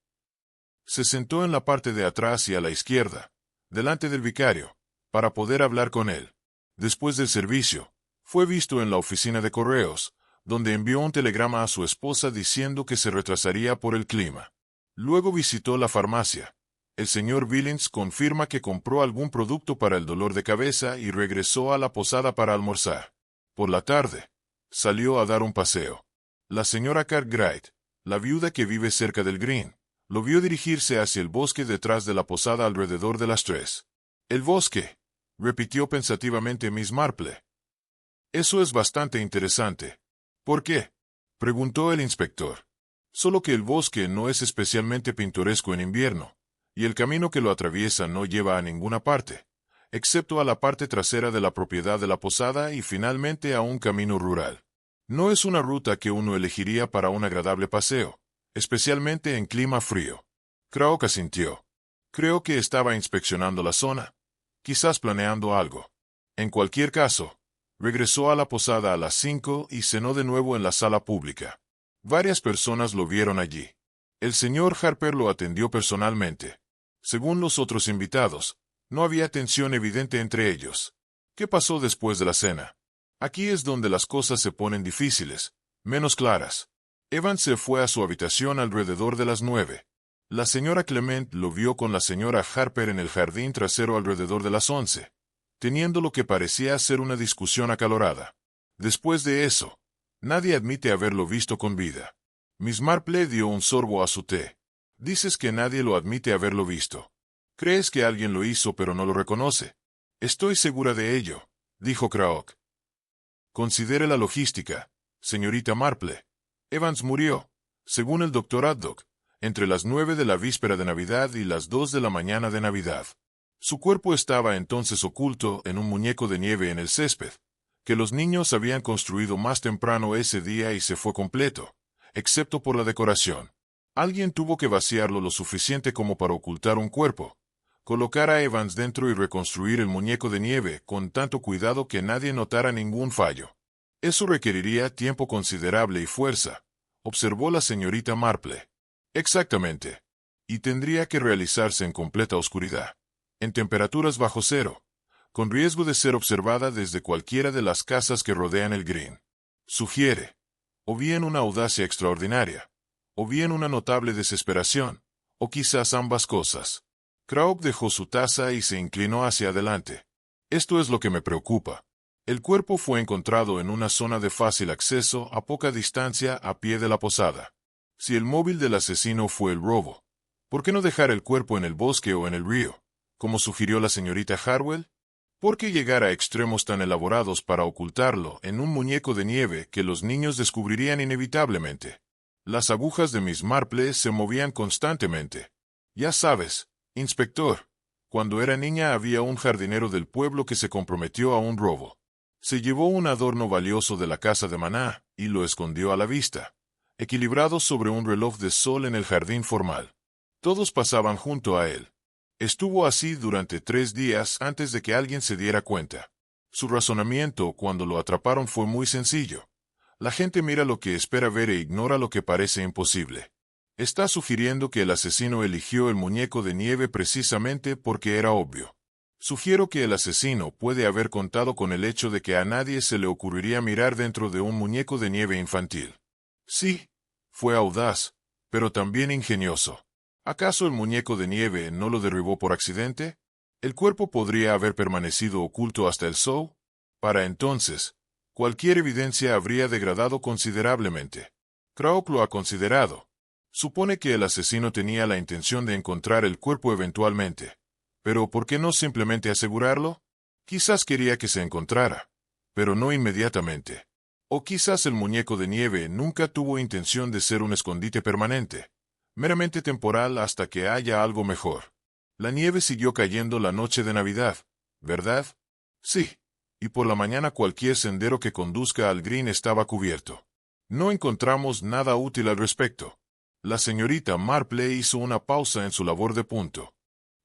Se sentó en la parte de atrás y a la izquierda, delante del vicario, para poder hablar con él. Después del servicio, fue visto en la oficina de correos, donde envió un telegrama a su esposa diciendo que se retrasaría por el clima. Luego visitó la farmacia. El señor Billings confirma que compró algún producto para el dolor de cabeza y regresó a la posada para almorzar. Por la tarde, salió a dar un paseo. La señora Cartwright, la viuda que vive cerca del Green, lo vio dirigirse hacia el bosque detrás de la posada alrededor de las 3. «El bosque», repitió pensativamente Miss Marple. «Eso es bastante interesante». «¿Por qué?», preguntó el inspector. «Solo que el bosque no es especialmente pintoresco en invierno, y el camino que lo atraviesa no lleva a ninguna parte, excepto a la parte trasera de la propiedad de la posada y finalmente a un camino rural. No es una ruta que uno elegiría para un agradable paseo, especialmente en clima frío». Craok asintió. Creo que estaba inspeccionando la zona, quizás planeando algo. En cualquier caso, regresó a la posada a las 5 y cenó de nuevo en la sala pública. Varias personas lo vieron allí. El señor Harper lo atendió personalmente. Según los otros invitados, no había tensión evidente entre ellos. ¿Qué pasó después de la cena? Aquí es donde las cosas se ponen difíciles, menos claras. Evans se fue a su habitación alrededor de las 9. La señora Clement lo vio con la señora Harper en el jardín trasero alrededor de las 11, teniendo lo que parecía ser una discusión acalorada. Después de eso, nadie admite haberlo visto con vida. Miss Marple dio un sorbo a su té. «Dices que nadie lo admite haberlo visto. Crees que alguien lo hizo pero no lo reconoce». «Estoy segura de ello», dijo Craok. «Considere la logística, señorita Marple. Evans murió, según el Dr. Haddock, entre las 9 de la víspera de Navidad y las 2 de la mañana de Navidad. Su cuerpo estaba entonces oculto en un muñeco de nieve en el césped, que los niños habían construido más temprano ese día y se fue completo, excepto por la decoración. Alguien tuvo que vaciarlo lo suficiente como para ocultar un cuerpo, colocar a Evans dentro y reconstruir el muñeco de nieve con tanto cuidado que nadie notara ningún fallo. Eso requeriría tiempo considerable y fuerza, observó la señorita Marple. Exactamente. Y tendría que realizarse en completa oscuridad, en temperaturas bajo cero, con riesgo de ser observada desde cualquiera de las casas que rodean el Green. Sugiere, o bien una audacia extraordinaria, o bien una notable desesperación, o quizás ambas cosas. Craok dejó su taza y se inclinó hacia adelante. Esto es lo que me preocupa. El cuerpo fue encontrado en una zona de fácil acceso a poca distancia a pie de la posada. Si el móvil del asesino fue el robo, ¿por qué no dejar el cuerpo en el bosque o en el río, como sugirió la señorita Harwell? ¿Por qué llegar a extremos tan elaborados para ocultarlo en un muñeco de nieve que los niños descubrirían inevitablemente? Las agujas de Miss Marple se movían constantemente. Ya sabes, inspector, cuando era niña había un jardinero del pueblo que se comprometió a un robo. Se llevó un adorno valioso de la casa de Maná y lo escondió a la vista, equilibrado sobre un reloj de sol en el jardín formal. Todos pasaban junto a él. Estuvo así durante 3 días antes de que alguien se diera cuenta. Su razonamiento cuando lo atraparon fue muy sencillo. La gente mira lo que espera ver e ignora lo que parece imposible. Está sugiriendo que el asesino eligió el muñeco de nieve precisamente porque era obvio. Sugiero que el asesino puede haber contado con el hecho de que a nadie se le ocurriría mirar dentro de un muñeco de nieve infantil. Sí, fue audaz, pero también ingenioso. ¿Acaso el muñeco de nieve no lo derribó por accidente? ¿El cuerpo podría haber permanecido oculto hasta el show? Para entonces, cualquier evidencia habría degradado considerablemente. Craok lo ha considerado. Supone que el asesino tenía la intención de encontrar el cuerpo eventualmente. Pero ¿por qué no simplemente asegurarlo? Quizás quería que se encontrara, pero no inmediatamente. O quizás el muñeco de nieve nunca tuvo intención de ser un escondite permanente, meramente temporal hasta que haya algo mejor. La nieve siguió cayendo la noche de Navidad, ¿verdad? Sí, y por la mañana cualquier sendero que conduzca al Green estaba cubierto. No encontramos nada útil al respecto. La señorita Marple hizo una pausa en su labor de punto.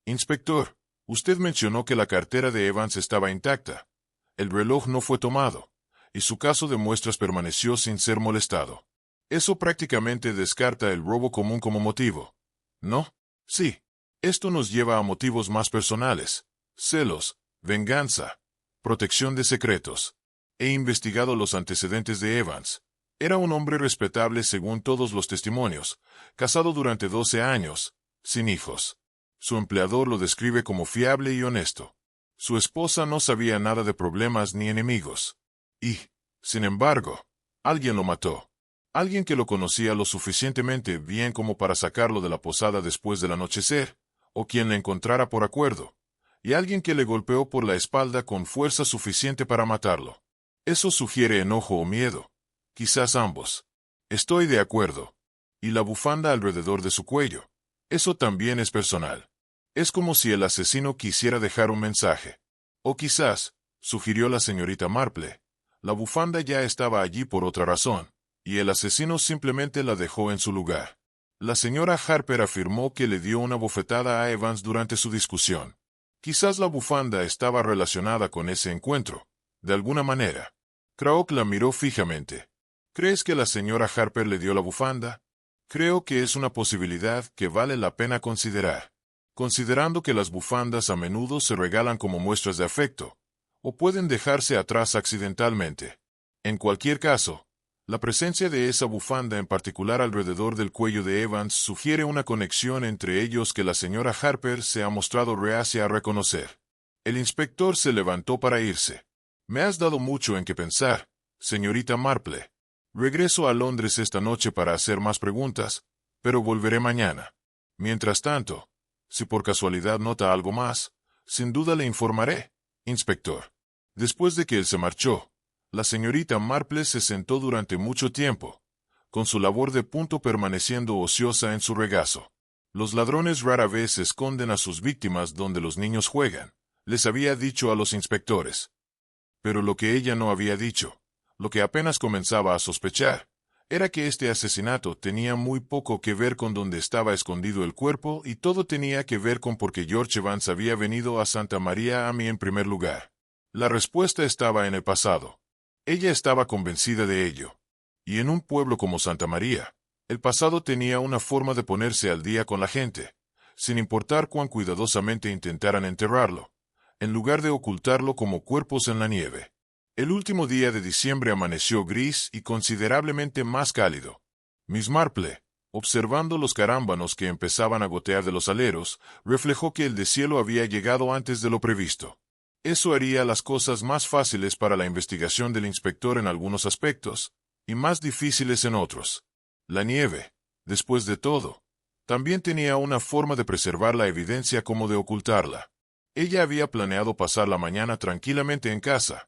Inspector, usted mencionó que la cartera de Evans estaba intacta. El reloj no fue tomado, y su caso de muestras permaneció sin ser molestado. Eso prácticamente descarta el robo común como motivo, ¿no? Sí. Esto nos lleva a motivos más personales: celos, venganza, protección de secretos. He investigado los antecedentes de Evans. Era un hombre respetable según todos los testimonios, casado durante 12 años, sin hijos. Su empleador lo describe como fiable y honesto. Su esposa no sabía nada de problemas ni enemigos. Y, sin embargo, alguien lo mató. Alguien que lo conocía lo suficientemente bien como para sacarlo de la posada después del anochecer, o quien le encontrara por acuerdo, y alguien que le golpeó por la espalda con fuerza suficiente para matarlo. Eso sugiere enojo o miedo. Quizás ambos. Estoy de acuerdo. Y la bufanda alrededor de su cuello. Eso también es personal. Es como si el asesino quisiera dejar un mensaje. O quizás, sugirió la señorita Marple, la bufanda ya estaba allí por otra razón, y el asesino simplemente la dejó en su lugar. La señora Harper afirmó que le dio una bofetada a Evans durante su discusión. Quizás la bufanda estaba relacionada con ese encuentro, de alguna manera. Craok la miró fijamente. ¿Crees que la señora Harper le dio la bufanda? Creo que es una posibilidad que vale la pena considerar. Considerando que las bufandas a menudo se regalan como muestras de afecto, o pueden dejarse atrás accidentalmente. En cualquier caso, la presencia de esa bufanda en particular alrededor del cuello de Evans sugiere una conexión entre ellos que la señora Harper se ha mostrado reacia a reconocer. El inspector se levantó para irse. Me has dado mucho en qué pensar, señorita Marple. Regreso a Londres esta noche para hacer más preguntas, pero volveré mañana. Mientras tanto, si por casualidad nota algo más, sin duda le informaré, inspector. Después de que él se marchó, la señorita Marple se sentó durante mucho tiempo, con su labor de punto permaneciendo ociosa en su regazo. Los ladrones rara vez esconden a sus víctimas donde los niños juegan, les había dicho a los inspectores. Pero lo que ella no había dicho, lo que apenas comenzaba a sospechar, era que este asesinato tenía muy poco que ver con donde estaba escondido el cuerpo y todo tenía que ver con por qué George Evans había venido a Santa María a mí en primer lugar. La respuesta estaba en el pasado. Ella estaba convencida de ello. Y en un pueblo como Santa María, el pasado tenía una forma de ponerse al día con la gente, sin importar cuán cuidadosamente intentaran enterrarlo, en lugar de ocultarlo como cuerpos en la nieve. El último día de diciembre amaneció gris y considerablemente más cálido. Miss Marple, observando los carámbanos que empezaban a gotear de los aleros, reflejó que el deshielo había llegado antes de lo previsto. Eso haría las cosas más fáciles para la investigación del inspector en algunos aspectos, y más difíciles en otros. La nieve, después de todo, también tenía una forma de preservar la evidencia como de ocultarla. Ella había planeado pasar la mañana tranquilamente en casa,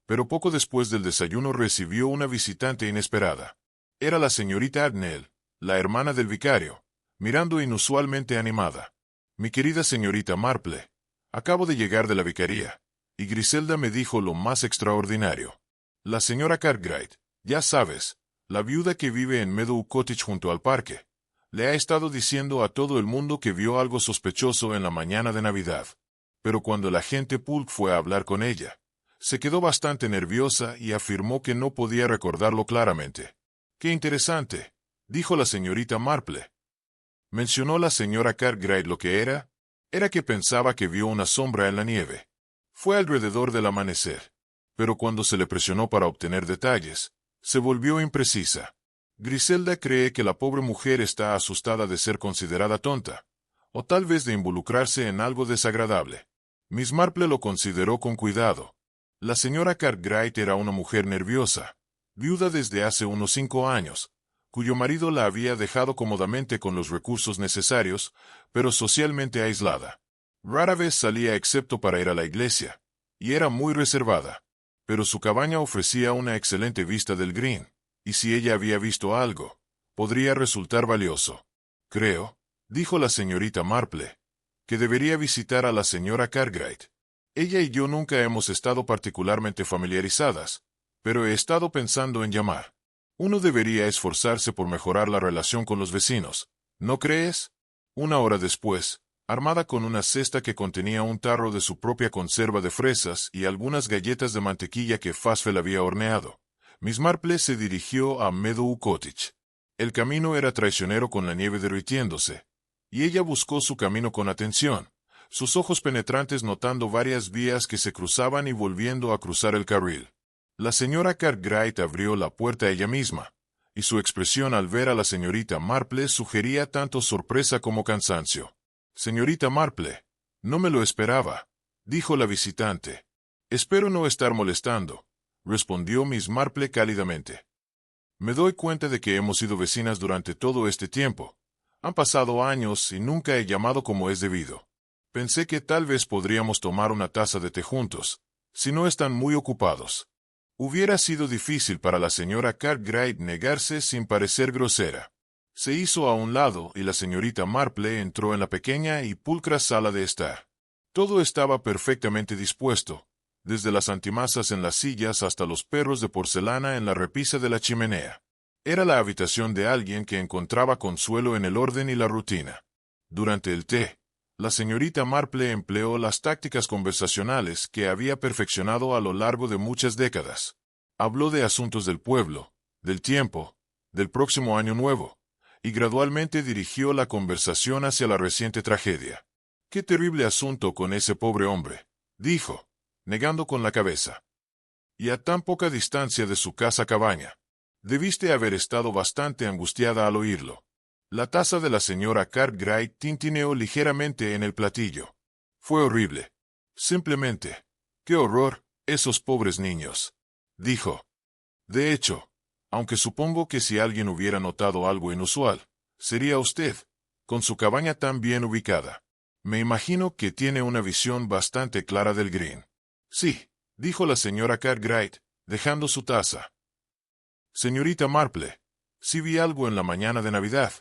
pero poco después del desayuno recibió una visitante inesperada. Era la señorita Agnell, la hermana del vicario, mirando inusualmente animada. Mi querida señorita Marple, acabo de llegar de la vicaría, y Griselda me dijo lo más extraordinario. La señora Cartwright, ya sabes, la viuda que vive en Meadow Cottage junto al parque, le ha estado diciendo a todo el mundo que vio algo sospechoso en la mañana de Navidad. Pero cuando el agente Polk fue a hablar con ella, se quedó bastante nerviosa y afirmó que no podía recordarlo claramente. «Qué interesante», dijo la señorita Marple. ¿Mencionó la señora Cartwright lo que era? Era que pensaba que vio una sombra en la nieve. Fue alrededor del amanecer. Pero cuando se le presionó para obtener detalles, se volvió imprecisa. Griselda cree que la pobre mujer está asustada de ser considerada tonta, o tal vez de involucrarse en algo desagradable. Miss Marple lo consideró con cuidado. La señora Cartwright era una mujer nerviosa, viuda desde hace unos 5 años, cuyo marido la había dejado cómodamente con los recursos necesarios, pero socialmente aislada. Rara vez salía excepto para ir a la iglesia, y era muy reservada. Pero su cabaña ofrecía una excelente vista del Green, y si ella había visto algo, podría resultar valioso. Creo, dijo la señorita Marple, que debería visitar a la señora Cartwright. Ella y yo nunca hemos estado particularmente familiarizadas, pero he estado pensando en llamar. Uno debería esforzarse por mejorar la relación con los vecinos, ¿no crees? Una hora después, armada con una cesta que contenía un tarro de su propia conserva de fresas y algunas galletas de mantequilla que Fasfel había horneado, Miss Marple se dirigió a Meadow Cottage. El camino era traicionero con la nieve derritiéndose, y ella buscó su camino con atención, sus ojos penetrantes notando varias vías que se cruzaban y volviendo a cruzar el carril. La señora Cartwright abrió la puerta ella misma, y su expresión al ver a la señorita Marple sugería tanto sorpresa como cansancio. «Señorita Marple, no me lo esperaba», dijo la visitante. «Espero no estar molestando», respondió Miss Marple cálidamente. Me doy cuenta de que hemos sido vecinas durante todo este tiempo. Han pasado años y nunca he llamado como es debido. Pensé que tal vez podríamos tomar una taza de té juntos, si no están muy ocupados. Hubiera sido difícil para la señora Cartwright negarse sin parecer grosera. Se hizo a un lado y la señorita Marple entró en la pequeña y pulcra sala de estar. Todo estaba perfectamente dispuesto, desde las antimasas en las sillas hasta los perros de porcelana en la repisa de la chimenea. Era la habitación de alguien que encontraba consuelo en el orden y la rutina. Durante el té, la señorita Marple empleó las tácticas conversacionales que había perfeccionado a lo largo de muchas décadas. Habló de asuntos del pueblo, del tiempo, del próximo año nuevo, y gradualmente dirigió la conversación hacia la reciente tragedia. «Qué terrible asunto con ese pobre hombre», dijo, negando con la cabeza. «Y a tan poca distancia de su casa-cabaña. Debiste haber estado bastante angustiada al oírlo». La taza de la señora Cartwright tintineó ligeramente en el platillo. «Fue horrible. Simplemente. ¡Qué horror, esos pobres niños!», dijo. «De hecho, aunque supongo que si alguien hubiera notado algo inusual, sería usted, con su cabaña tan bien ubicada. Me imagino que tiene una visión bastante clara del Green». «Sí», dijo la señora Cartwright, dejando su taza. «Señorita Marple, sí vi algo en la mañana de Navidad,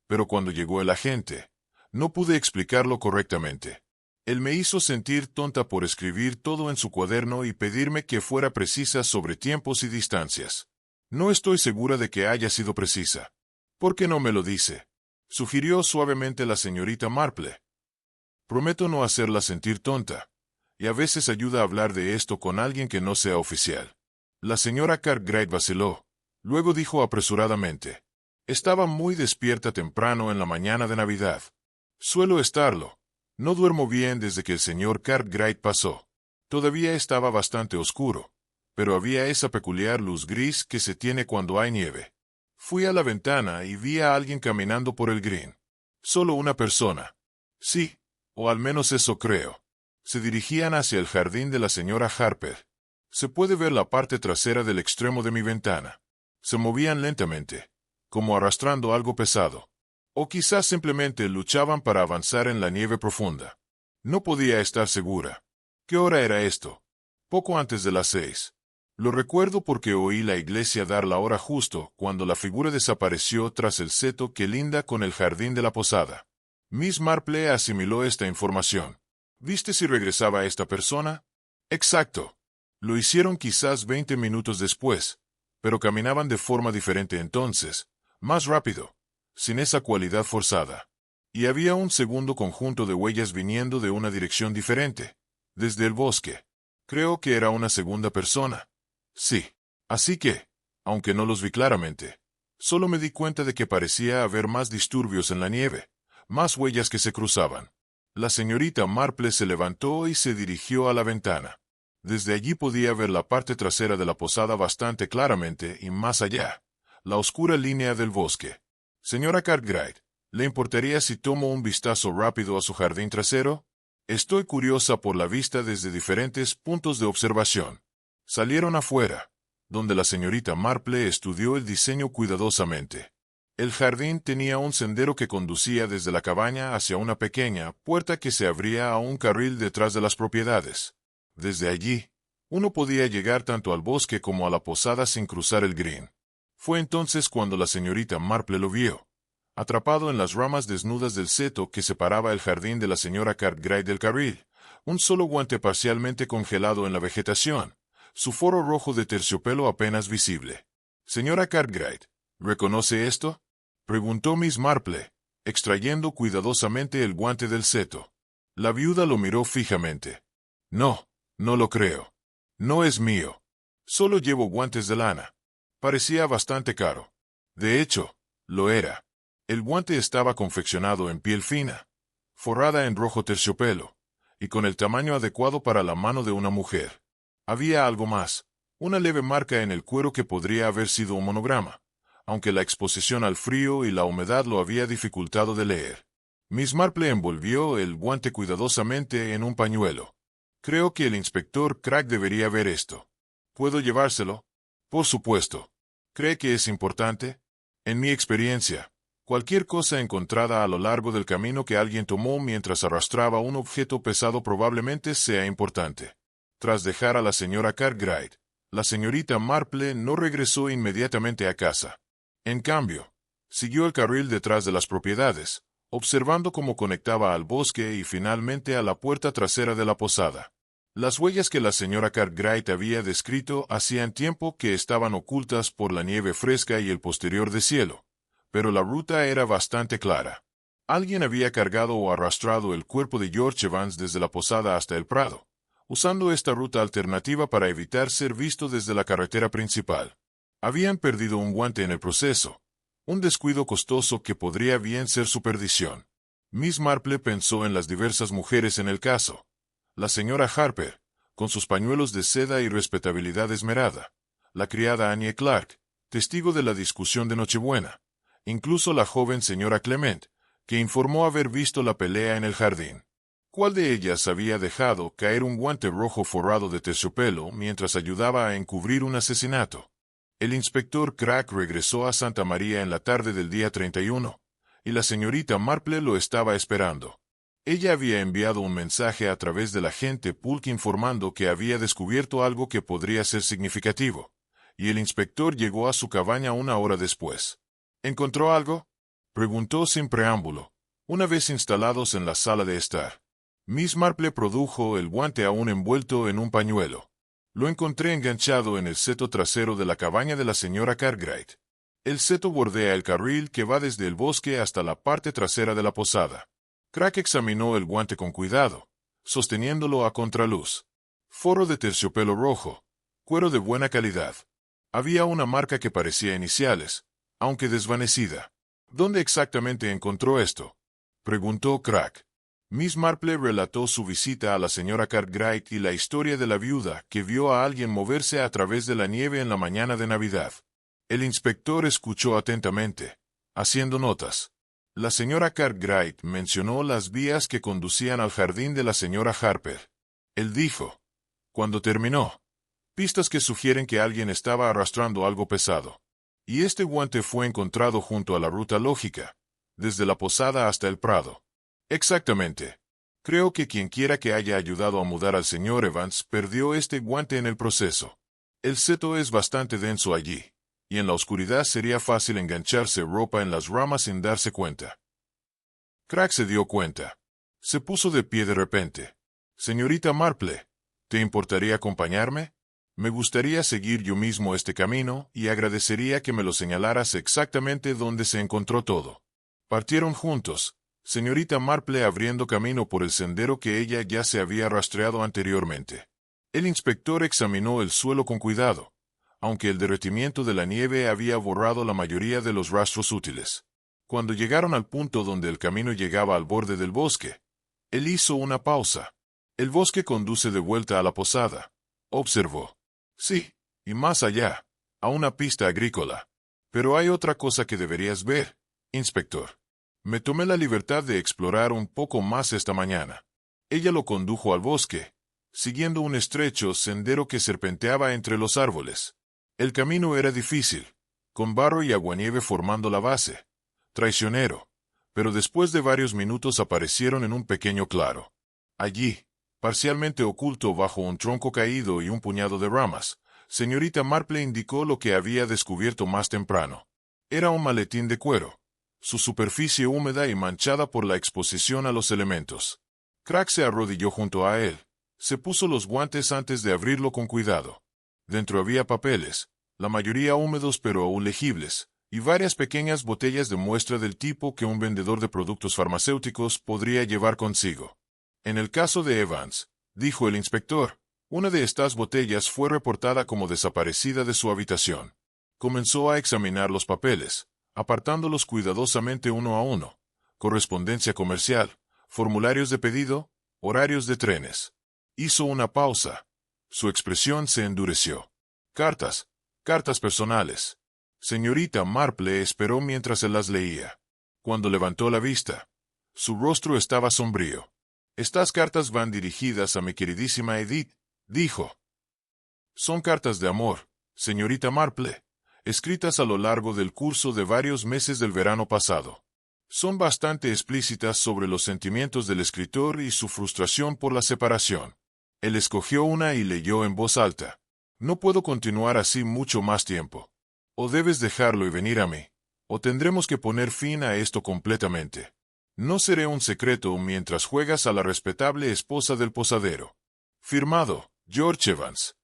pero cuando llegó el agente, no pude explicarlo correctamente. Él me hizo sentir tonta por escribir todo en su cuaderno y pedirme que fuera precisa sobre tiempos y distancias. No estoy segura de que haya sido precisa. ¿Por qué no me lo dice?», sugirió suavemente la señorita Marple. «Prometo no hacerla sentir tonta, y a veces ayuda a hablar de esto con alguien que no sea oficial». La señora Cartwright vaciló, luego dijo apresuradamente: «Estaba muy despierta temprano en la mañana de Navidad. Suelo estarlo. No duermo bien desde que el señor Cartwright pasó. Todavía estaba bastante oscuro, pero había esa peculiar luz gris que se tiene cuando hay nieve. Fui a la ventana y vi a alguien caminando por el green. Solo una persona. Sí, o al menos eso creo. Se dirigían hacia el jardín de la señora Harper. Se puede ver la parte trasera del extremo de mi ventana. Se movían lentamente, como arrastrando algo pesado. O quizás simplemente luchaban para avanzar en la nieve profunda. No podía estar segura. ¿Qué hora era esto? Poco antes de las 6. Lo recuerdo porque oí la iglesia dar la hora justo cuando la figura desapareció tras el seto que linda con el jardín de la posada. Miss Marple asimiló esta información. ¿Viste si regresaba esta persona? Exacto. Lo hicieron quizás 20 minutos después, pero caminaban de forma diferente entonces, más rápido, sin esa cualidad forzada. Y había un segundo conjunto de huellas viniendo de una dirección diferente, desde el bosque. Creo que era una segunda persona. Sí. Así que, aunque no los vi claramente, solo me di cuenta de que parecía haber más disturbios en la nieve, más huellas que se cruzaban. La señorita Marple se levantó y se dirigió a la ventana. Desde allí podía ver la parte trasera de la posada bastante claramente y más allá, la oscura línea del bosque. «Señora Cartwright, ¿le importaría si tomo un vistazo rápido a su jardín trasero? Estoy curiosa por la vista desde diferentes puntos de observación». Salieron afuera, donde la señorita Marple estudió el diseño cuidadosamente. El jardín tenía un sendero que conducía desde la cabaña hacia una pequeña puerta que se abría a un carril detrás de las propiedades. Desde allí, uno podía llegar tanto al bosque como a la posada sin cruzar el green. Fue entonces cuando la señorita Marple lo vio, atrapado en las ramas desnudas del seto que separaba el jardín de la señora Cartwright del carril, un solo guante parcialmente congelado en la vegetación, su forro rojo de terciopelo apenas visible. «Señora Cartwright, ¿reconoce esto?», preguntó Miss Marple, extrayendo cuidadosamente el guante del seto. La viuda lo miró fijamente. «No, no lo creo. No es mío. Solo llevo guantes de lana. Parecía bastante caro. De hecho, lo era. El guante estaba confeccionado en piel fina, forrada en rojo terciopelo, y con el tamaño adecuado para la mano de una mujer. Había algo más, una leve marca en el cuero que podría haber sido un monograma, aunque la exposición al frío y la humedad lo había dificultado de leer. Miss Marple envolvió el guante cuidadosamente en un pañuelo. «Creo que el inspector Crack debería ver esto. ¿Puedo llevárselo?». «Por supuesto». ¿Cree que es importante? En mi experiencia, cualquier cosa encontrada a lo largo del camino que alguien tomó mientras arrastraba un objeto pesado probablemente sea importante. Tras dejar a la señora Cartwright, la señorita Marple no regresó inmediatamente a casa. En cambio, siguió el carril detrás de las propiedades, observando cómo conectaba al bosque y finalmente a la puerta trasera de la posada. Las huellas que la señora Cartwright había descrito hacían tiempo que estaban ocultas por la nieve fresca y el posterior deshielo, pero la ruta era bastante clara. Alguien había cargado o arrastrado el cuerpo de George Evans desde la posada hasta el prado, usando esta ruta alternativa para evitar ser visto desde la carretera principal. Habían perdido un guante en el proceso, un descuido costoso que podría bien ser su perdición. Miss Marple pensó en las diversas mujeres en el caso. La señora Harper, con sus pañuelos de seda y respetabilidad esmerada. La criada Annie Clark, testigo de la discusión de Nochebuena. Incluso la joven señora Clement, que informó haber visto la pelea en el jardín. ¿Cuál de ellas había dejado caer un guante rojo forrado de terciopelo mientras ayudaba a encubrir un asesinato? El inspector Crack regresó a Santa María en la tarde del día 31, y la señorita Marple lo estaba esperando. Ella había enviado un mensaje a través del agente Polk informando que había descubierto algo que podría ser significativo, y el inspector llegó a su cabaña una hora después. ¿Encontró algo?, preguntó sin preámbulo, una vez instalados en la sala de estar. Miss Marple produjo el guante aún envuelto en un pañuelo. Lo encontré enganchado en el seto trasero de la cabaña de la señora Cartwright. El seto bordea el carril que va desde el bosque hasta la parte trasera de la posada. Crack examinó el guante con cuidado, sosteniéndolo a contraluz. Forro de terciopelo rojo, cuero de buena calidad. Había una marca que parecía iniciales, aunque desvanecida. ¿Dónde exactamente encontró esto?, preguntó Crack. Miss Marple relató su visita a la señora Cartwright y la historia de la viuda que vio a alguien moverse a través de la nieve en la mañana de Navidad. El inspector escuchó atentamente, haciendo notas. La señora Cartwright mencionó las vías que conducían al jardín de la señora Harper. Él dijo, cuando terminó, pistas que sugieren que alguien estaba arrastrando algo pesado. Y este guante fue encontrado junto a la ruta lógica, desde la posada hasta el prado. Exactamente. Creo que quienquiera que haya ayudado a mudar al señor Evans perdió este guante en el proceso. El seto es bastante denso allí, y en la oscuridad sería fácil engancharse ropa en las ramas sin darse cuenta. Crack se dio cuenta. Se puso de pie de repente. Señorita Marple, ¿te importaría acompañarme? Me gustaría seguir yo mismo este camino y agradecería que me lo señalaras exactamente dónde se encontró todo. Partieron juntos, señorita Marple abriendo camino por el sendero que ella ya se había rastreado anteriormente. El inspector examinó el suelo con cuidado, aunque el derretimiento de la nieve había borrado la mayoría de los rastros útiles. Cuando llegaron al punto donde el camino llegaba al borde del bosque, él hizo una pausa. El bosque conduce de vuelta a la posada, observó. Sí, y más allá, a una pista agrícola. Pero hay otra cosa que deberías ver, inspector. Me tomé la libertad de explorar un poco más esta mañana. Ella lo condujo al bosque, siguiendo un estrecho sendero que serpenteaba entre los árboles. El camino era difícil, con barro y aguanieve formando la base. Traicionero, pero después de varios minutos aparecieron en un pequeño claro. Allí, parcialmente oculto bajo un tronco caído y un puñado de ramas, señorita Marple indicó lo que había descubierto más temprano. Era un maletín de cuero, su superficie húmeda y manchada por la exposición a los elementos. Crack se arrodilló junto a él, se puso los guantes antes de abrirlo con cuidado. Dentro había papeles, la mayoría húmedos pero aún legibles, y varias pequeñas botellas de muestra del tipo que un vendedor de productos farmacéuticos podría llevar consigo. En el caso de Evans, dijo el inspector, una de estas botellas fue reportada como desaparecida de su habitación. Comenzó a examinar los papeles, apartándolos cuidadosamente uno a uno. Correspondencia comercial, formularios de pedido, horarios de trenes. Hizo una pausa. Su expresión se endureció. Cartas personales. Señorita Marple esperó mientras se las leía. Cuando levantó la vista, su rostro estaba sombrío. Estas cartas van dirigidas a mi queridísima Edith, dijo. Son cartas de amor, señorita Marple. escritas a lo largo del curso de varios meses del verano pasado. Son bastante explícitas sobre los sentimientos del escritor y su frustración por la separación. Él escogió una y leyó en voz alta. No puedo continuar así mucho más tiempo. O debes dejarlo y venir a mí, o tendremos que poner fin a esto completamente. No seré un secreto mientras juegas a la respetable esposa del posadero. Firmado, George Evans.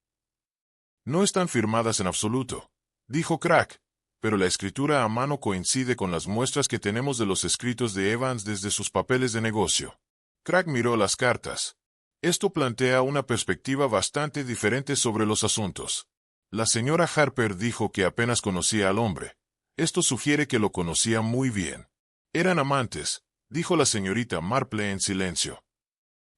No están firmadas en absoluto, dijo Crack, pero la escritura a mano coincide con las muestras que tenemos de los escritos de Evans desde sus papeles de negocio. Crack miró las cartas. Esto plantea una perspectiva bastante diferente sobre los asuntos. La señora Harper dijo que apenas conocía al hombre. Esto sugiere que lo conocía muy bien. Eran amantes, dijo la señorita Marple en silencio.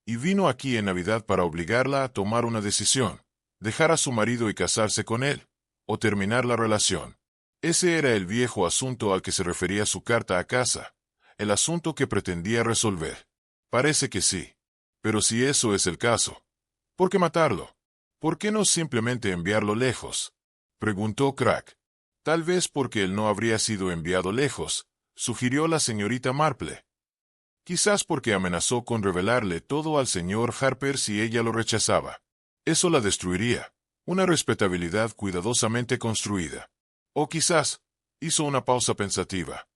Y vino aquí en Navidad para obligarla a tomar una decisión, dejar a su marido y casarse con él, o terminar la relación. Ese era el viejo asunto al que se refería su carta a casa, el asunto que pretendía resolver. Parece que sí. Pero si eso es el caso, ¿por qué matarlo? ¿Por qué no simplemente enviarlo lejos? Preguntó Crack. Tal vez porque él no habría sido enviado lejos, sugirió la señorita Marple. Quizás porque amenazó con revelarle todo al señor Harper si ella lo rechazaba. Eso la destruiría. Una respetabilidad cuidadosamente construida. O quizás, hizo una pausa pensativa.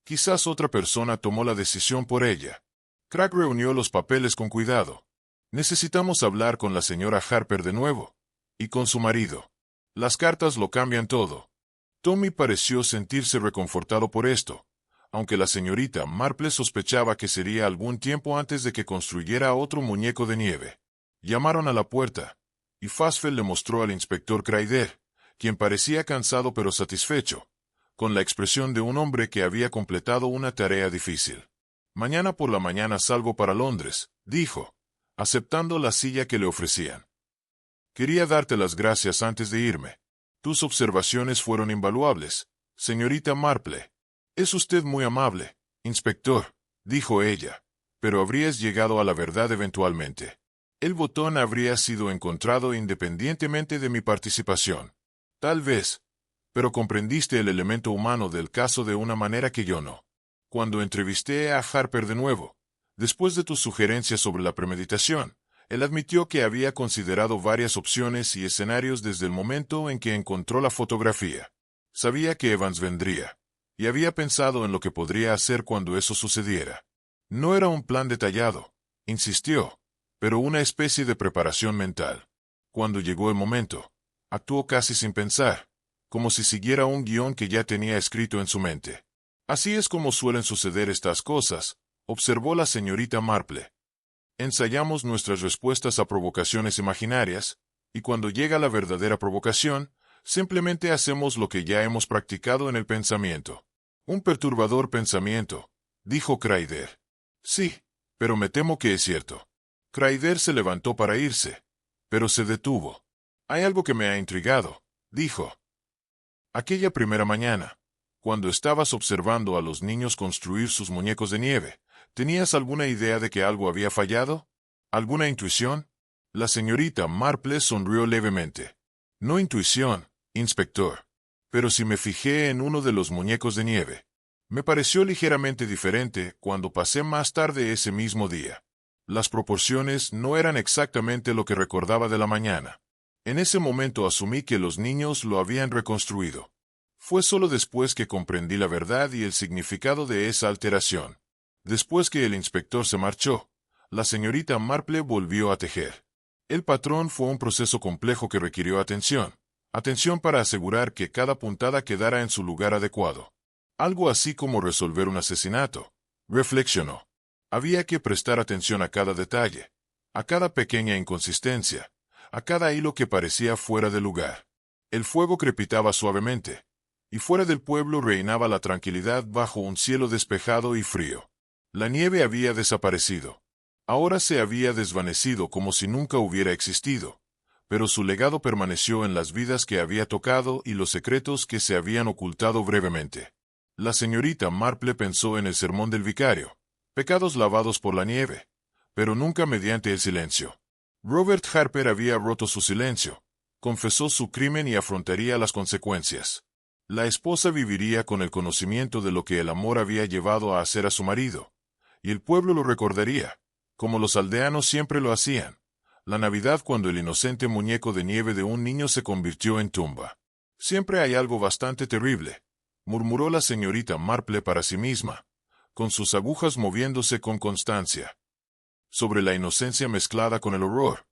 Quizás otra persona tomó la decisión por ella. Crack reunió los papeles con cuidado. Necesitamos hablar con la señora Harper de nuevo. Y con su marido. Las cartas lo cambian todo. Tommy pareció sentirse reconfortado por esto, aunque la señorita Marple sospechaba que sería algún tiempo antes de que construyera otro muñeco de nieve. Llamaron a la puerta, y Fazfel le mostró al inspector Craider, quien parecía cansado pero satisfecho, con la expresión de un hombre que había completado una tarea difícil. Mañana por la mañana salgo para Londres, dijo, aceptando la silla que le ofrecían. Quería darte las gracias antes de irme. Tus observaciones fueron invaluables, señorita Marple. Es usted muy amable, inspector, dijo ella, pero habrías llegado a la verdad eventualmente. El botón habría sido encontrado independientemente de mi participación. Tal vez, pero comprendiste el elemento humano del caso de una manera que yo no. Cuando entrevisté a Harper de nuevo, después de tus sugerencias sobre la premeditación, él admitió que había considerado varias opciones y escenarios desde el momento en que encontró la fotografía. Sabía que Evans vendría, y había pensado en lo que podría hacer cuando eso sucediera. No era un plan detallado, insistió, pero una especie de preparación mental. Cuando llegó el momento, actuó casi sin pensar, como si siguiera un guión que ya tenía escrito en su mente. Así es como suelen suceder estas cosas, observó la señorita Marple. Ensayamos nuestras respuestas a provocaciones imaginarias, y cuando llega la verdadera provocación, simplemente hacemos lo que ya hemos practicado en el pensamiento. Un perturbador pensamiento, dijo Craider. Sí, pero me temo que es cierto. Craider se levantó para irse, pero se detuvo. Hay algo que me ha intrigado, dijo. Aquella primera mañana, cuando estabas observando a los niños construir sus muñecos de nieve, ¿tenías alguna idea de que algo había fallado? ¿Alguna intuición? La señorita Marple sonrió levemente. No intuición, inspector. Pero si me fijé en uno de los muñecos de nieve. Me pareció ligeramente diferente cuando pasé más tarde ese mismo día. Las proporciones no eran exactamente lo que recordaba de la mañana. En ese momento asumí que los niños lo habían reconstruido. Fue solo después que comprendí la verdad y el significado de esa alteración. Después que el inspector se marchó, la señorita Marple volvió a tejer. El patrón fue un proceso complejo que requirió atención. Atención para asegurar que cada puntada quedara en su lugar adecuado. Algo así como resolver un asesinato, reflexionó. Había que prestar atención a cada detalle, a cada pequeña inconsistencia, a cada hilo que parecía fuera de lugar. El fuego crepitaba suavemente, y fuera del pueblo reinaba la tranquilidad bajo un cielo despejado y frío. La nieve había desaparecido. Ahora se había desvanecido como si nunca hubiera existido, pero su legado permaneció en las vidas que había tocado y los secretos que se habían ocultado brevemente. La señorita Marple pensó en el sermón del vicario, pecados lavados por la nieve, pero nunca mediante el silencio. Robert Harper había roto su silencio, Confesó su crimen y afrontaría las consecuencias. La esposa viviría con el conocimiento de lo que el amor había llevado a hacer a su marido, y el pueblo lo recordaría, como los aldeanos siempre lo hacían, la Navidad cuando el inocente muñeco de nieve de un niño se convirtió en tumba. Siempre hay algo bastante terrible, murmuró la señorita Marple para sí misma, con sus agujas moviéndose con constancia. Sobre la inocencia mezclada con el horror.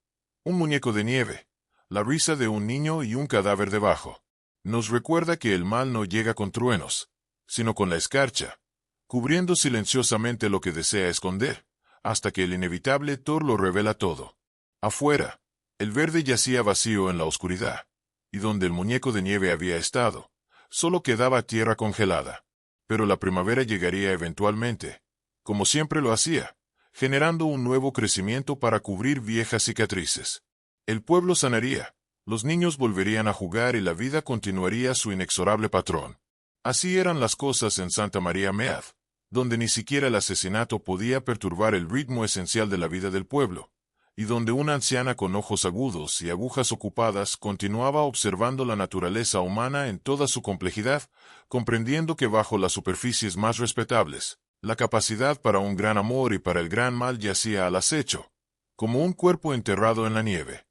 Un muñeco de nieve, la risa de un niño y un cadáver debajo. Nos recuerda que el mal no llega con truenos, sino con la escarcha, cubriendo silenciosamente lo que desea esconder, hasta que el inevitable Thor lo revela todo. Afuera, el verde yacía vacío en la oscuridad, y donde el muñeco de nieve había estado, solo quedaba tierra congelada. Pero la primavera llegaría eventualmente, como siempre lo hacía, generando un nuevo crecimiento para cubrir viejas cicatrices. El pueblo sanaría, los niños volverían a jugar y la vida continuaría su inexorable patrón. Así eran las cosas en Santa María Mead, donde ni siquiera el asesinato podía perturbar el ritmo esencial de la vida del pueblo, y donde una anciana con ojos agudos y agujas ocupadas continuaba observando la naturaleza humana en toda su complejidad, comprendiendo que bajo las superficies más respetables, la capacidad para un gran amor y para el gran mal yacía al acecho, como un cuerpo enterrado en la nieve.